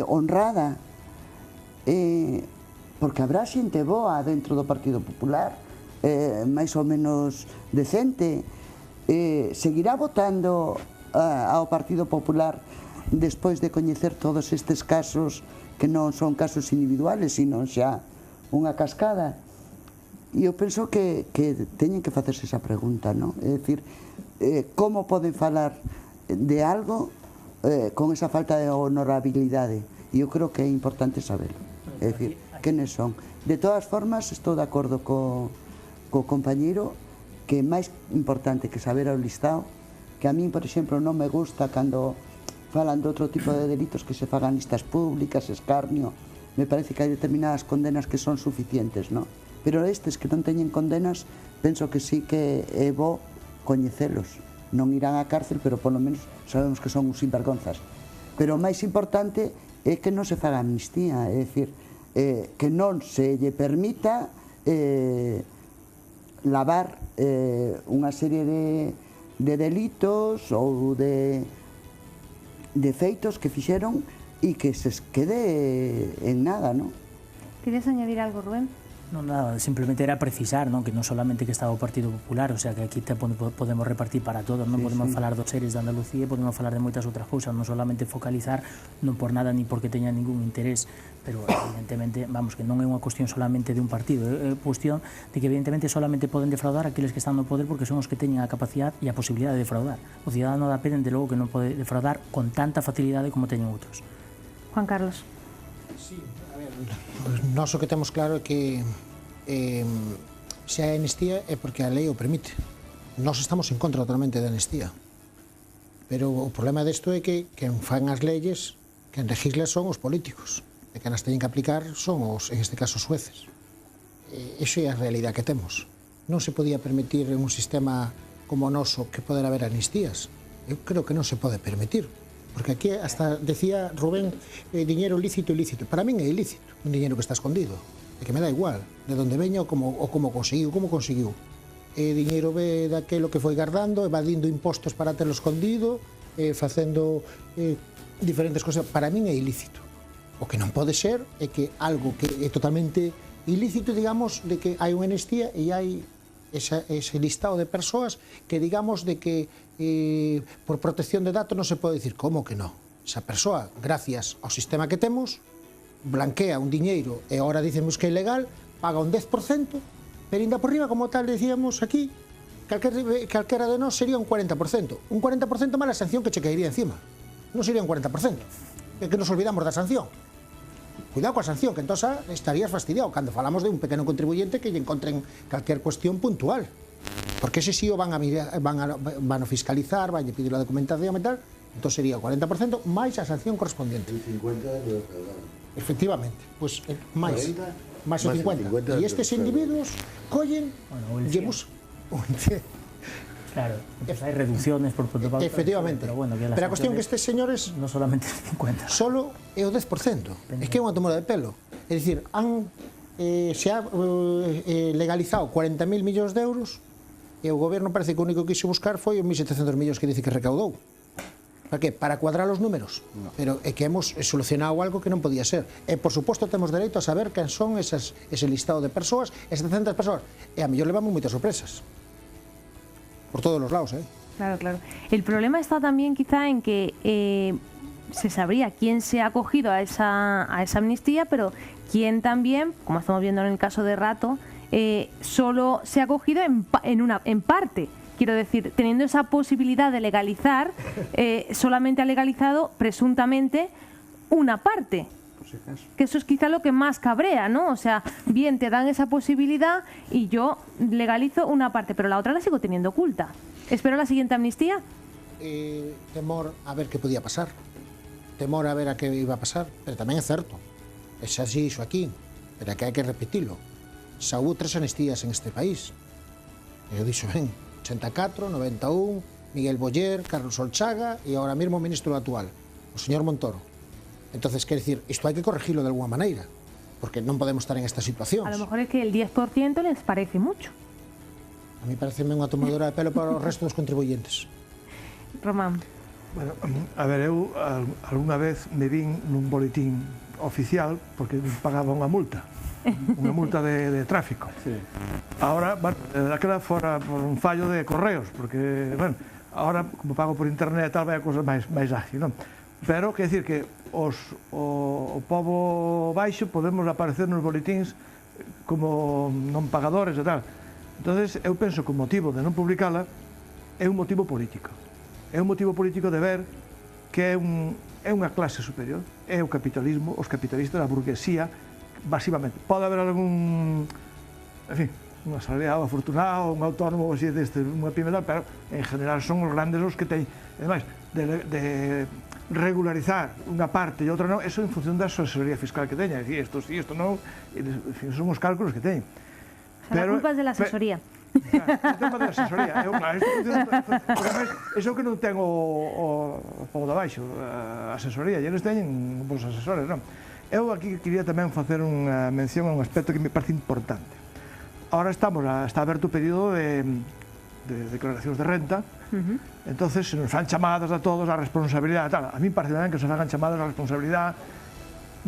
honrada, porque habrá xente boa dentro do Partido Popular, máis ou menos decente, seguirá votando ao Partido Popular despois de coñecer todos estes casos que non son casos individuales, sino xa unha cascada. E eu penso que teñen que facerse esa pregunta, non? É dicir, como poden falar de algo con esa falta de honorabilidade? E eu creo que é importante saberlo. É dicir, quenes son. De todas formas, estou de acordo co compañeiro que é máis importante que saber o listado, que a min, por exemplo, non me gusta cando falan de outro tipo de delitos que se fagan listas públicas, escarnio. Me parece que hai determinadas condenas que son suficientes, non? pero estes que non teñen condenas, penso que sí que é bo coñecelos. Non irán á cárcel, pero polo menos sabemos que son uns sinvergonzas. Pero o máis importante é que non se faga amnistía, é dicir, que non se lle permita lavar unha serie de delitos ou de feitos que fixeron e que se quede en nada, non? ¿Quieres añadir algo, Rubén? No, nada, simplemente era precisar, ¿no? Que non solamente que estaba o Partido Popular, o sea, que aquí podemos repartir para todos, non podemos falar dos seres de Andalucía, podemos falar de moitas outras cousas, non solamente focalizar, non por nada ni porque teña ningún interés, pero evidentemente, vamos, que non é unha cuestión solamente de un partido, é cuestión de que evidentemente solamente poden defraudar aqueles que están no poder porque son os que teñen a capacidade e a posibilidade de defraudar. O cidadano da pé, de logo, que non pode defraudar con tanta facilidade como teñen outros. Juan Carlos. Sí, a ver, nós o que temos claro é que se hai amnistía é porque a lei o permite. Nós estamos en contra totalmente da amnistía. Pero o problema desto é que quen fan as leyes, quen legisla son os políticos. E quen as teñen que aplicar son, en este caso, os jueces. Iso é a realidade que temos. Non se podía permitir en un sistema como o noso que poder haber amnistías. Eu creo que non se pode permitir. Porque aquí hasta decía Rubén, diñeiro lícito e ilícito. Para min é ilícito un diñeiro que está escondido. É que me dá igual de onde veña ou como conseguiu. Diñeiro ve daquelo que foi guardando, evadindo impostos para terlo escondido, facendo diferentes cosas. Para min é ilícito. O que non pode ser é que algo que é totalmente ilícito, digamos, de que hai unha amnistía e hai ese listado de persoas que digamos de que por protección de datos non se pode dicir. Como que non? Esa persoa, gracias ao sistema que temos, blanquea un diñeiro e agora dicemos que é ilegal, paga un 10%, pero ainda por riba, como tal decíamos aquí, calquera de nós sería un 40%. Un 40% máis a sanción que che caería encima. Non sería un 40%. É que nos olvidamos da sanción. Cuidado coa sanción, que entón estarías fastidiado cando falamos de un pequeno contribuyente que lle encontren calquer cuestión puntual. Porque ese sí o van a fiscalizar, van a pedir a documentación e tal, entón sería o 40% máis a sanción correspondiente. El 50 de defraudar. Efectivamente, pues máis o 50. E estes individuos collen, llevamos... Claro, hai reducciones por protocolo. Efectivamente, pero a cuestión que estes señores non solamente 50. Solo é o 10%. É que é unha tomada de pelo. É dicir, se ha legalizado 40.000 millóns de euros e o goberno parece que o único que quixo buscar foi os 1.700 millóns que dice que recaudou. Para que? Para cuadrar os números. No. Pero é que hemos solucionado algo que non podía ser. E, por suposto, temos dereito a saber quen son ese listado de persoas, esas 700 persoas. E a mellor levamos moitas sorpresas. Por todos os lados, Claro, claro. El problema está también quizá en que se sabría quién se ha acogido a esa amnistía, pero quién también, como estamos viendo en el caso de Rato, solo se ha acogido en parte. Quiero decir, teniendo esa posibilidad de legalizar, solamente ha legalizado presuntamente una parte. Que eso es quizá lo que más cabrea, ¿no? O sea, bien, te dan esa posibilidad y yo legalizo una parte, pero la otra la sigo teniendo oculta. ¿Espero la siguiente amnistía? Temor a ver qué podía pasar. Temor a ver a qué iba a pasar. Pero tamén é certo. Es así iso aquí. Pero que hai que repetilo. Xa hubo 3 amnistías en este país. Eu dixo ben. 84, 91, Miguel Boyer, Carlos Olchaga e ahora mismo o ministro actual, o señor Montoro. Entonces, quer decir, isto hai que corregirlo de alguma maneira, porque non podemos estar en esta situación. A lo mejor es que el 10% les parece mucho. A mí pareceme unha tomadura de pelo para o resto dos contribuyentes. Román. Bueno, a ver, eu alguna vez me vin nun boletín oficial porque pagaba unha multa de tráfico. Sí. Ahora, bueno, aquela fora por un fallo de correos, porque, bueno, ahora, como pago por internet, tal, vai a cosa máis ágil, non? Pero, quer dicir que o pobo baixo podemos aparecer nos boletíns como non pagadores e tal. Entonces, eu penso que o motivo de non publicala é un motivo político. É un motivo político de ver que é unha clase superior, é o capitalismo, os capitalistas, a burguesía, basivamente. Pode haber algún, en fin, un asalariado afortunado, un autónomo, así, unha pyme tal, pero en general son os grandes os que teñen. Ademais, de regularizar unha parte e outra non, eso en función da asesoría fiscal que teña. É dicir, isto sí, isto non, en fin, son os cálculos que teñen. La culpa es de la asesoría. O tema da asesoría. Iso que non ten o da baixo, a asesoría, eles teñen os asesores, non? Eu aquí quería tamén facer unha mención a un aspecto que me parece importante. Ahora está aberto o período de declaracións de renta, entonces se nos fan chamadas a todos a responsabilidade, tal. A mí parece ben que se fagan chamadas a responsabilidade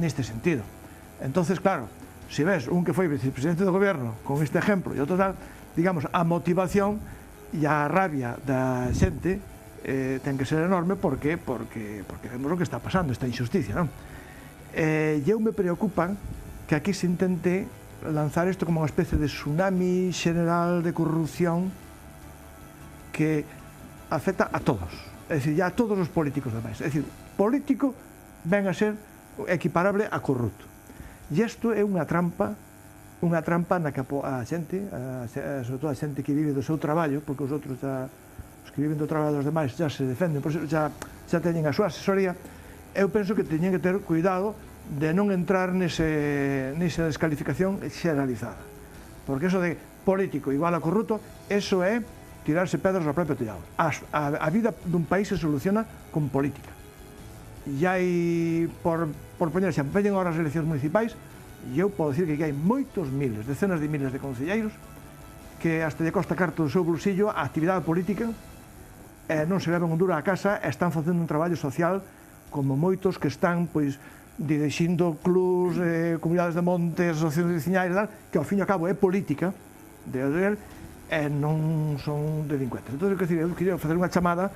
neste sentido. Entonces, claro, se ves un que foi vicepresidente do goberno con este exemplo e outro tal, digamos, a motivación e a rabia da xente ten que ser enorme porque vemos o que está pasando, esta injusticia, non? E eu me preocupan que aquí se intente lanzar isto como unha especie de tsunami general de corrupción que afecta a todos, é dicir, ya a todos os políticos demais, é dicir, político ven a ser equiparable a corrupto, e isto é unha trampa na que a xente, sobre todo a xente que vive do seu traballo, porque os outros os que viven do traballo dos demais já se defenden, já teñen a súa asesoría. Eu penso que teñen que ter cuidado de non entrar nesa descalificación xeneralizada, porque eso de político igual a corrupto, eso é tirarse pedras ao propio tellado. A vida dun país se soluciona con política. E hai, por poñer exemplo, veñen ahora as eleccións municipais, e eu podo dicir que hai moitos miles, decenas de miles de concelleiros que hasta lle costa carto do seu bolsillo a actividade política, non se levan un duro a casa e están facendo un traballo social como moitos que están dirixindo clubs, comunidades de montes, asociacións veciñais, que ao fin e ao cabo é política, e non son delincuentes. Entón, eu queria facer unha chamada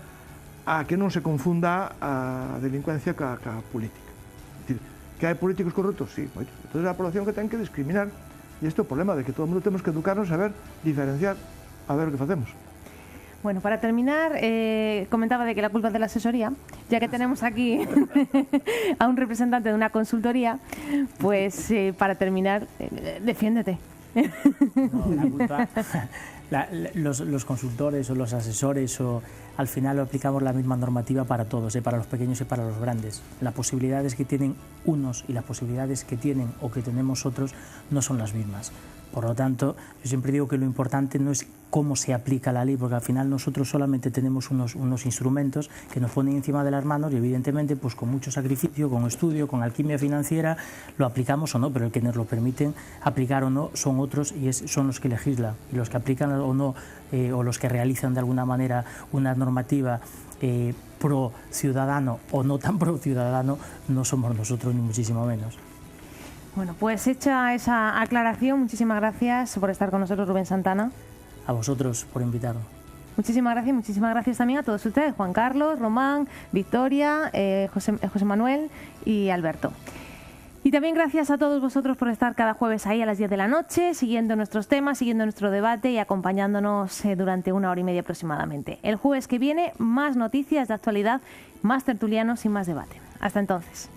a que non se confunda a delincuencia ca política. É dicir, que hai políticos corruptos? Sí, moitos. Entón, é a población que ten que discriminar, e isto é o problema de que todo o mundo temos que educarnos a ver, diferenciar, a ver o que facemos. Bueno, para terminar, comentaba de que la culpa es de la asesoría, ya que tenemos aquí a un representante de una consultoría, pues para terminar, defiéndete. No, la culpa, los consultores o los asesores, o al final aplicamos la misma normativa para todos, para los pequeños y para los grandes. Las posibilidades que tienen unos y las posibilidades que tienen o que tenemos otros no son las mismas. Por lo tanto, yo siempre digo que lo importante no es cómo se aplica la ley, porque al final nosotros solamente tenemos unos instrumentos que nos ponen encima de las manos y evidentemente pues con mucho sacrificio, con estudio, con alquimia financiera, lo aplicamos o no, pero el que nos lo permiten aplicar o no son otros y son los que legislan, y los que aplican o no, o los que realizan de alguna manera una normativa pro ciudadano o no tan pro ciudadano, no somos nosotros ni muchísimo menos. Bueno, pues hecha esa aclaración, muchísimas gracias por estar con nosotros, Rubén Santana. A vosotros por invitarme. Muchísimas gracias también a todos ustedes, Juan Carlos, Román, Victoria, José Manuel y Alberto. Y también gracias a todos vosotros por estar cada jueves ahí a las 10 de la noche, siguiendo nuestros temas, siguiendo nuestro debate y acompañándonos durante 1 hora y media aproximadamente. El jueves que viene, más noticias de actualidad, más tertulianos y más debate. Hasta entonces.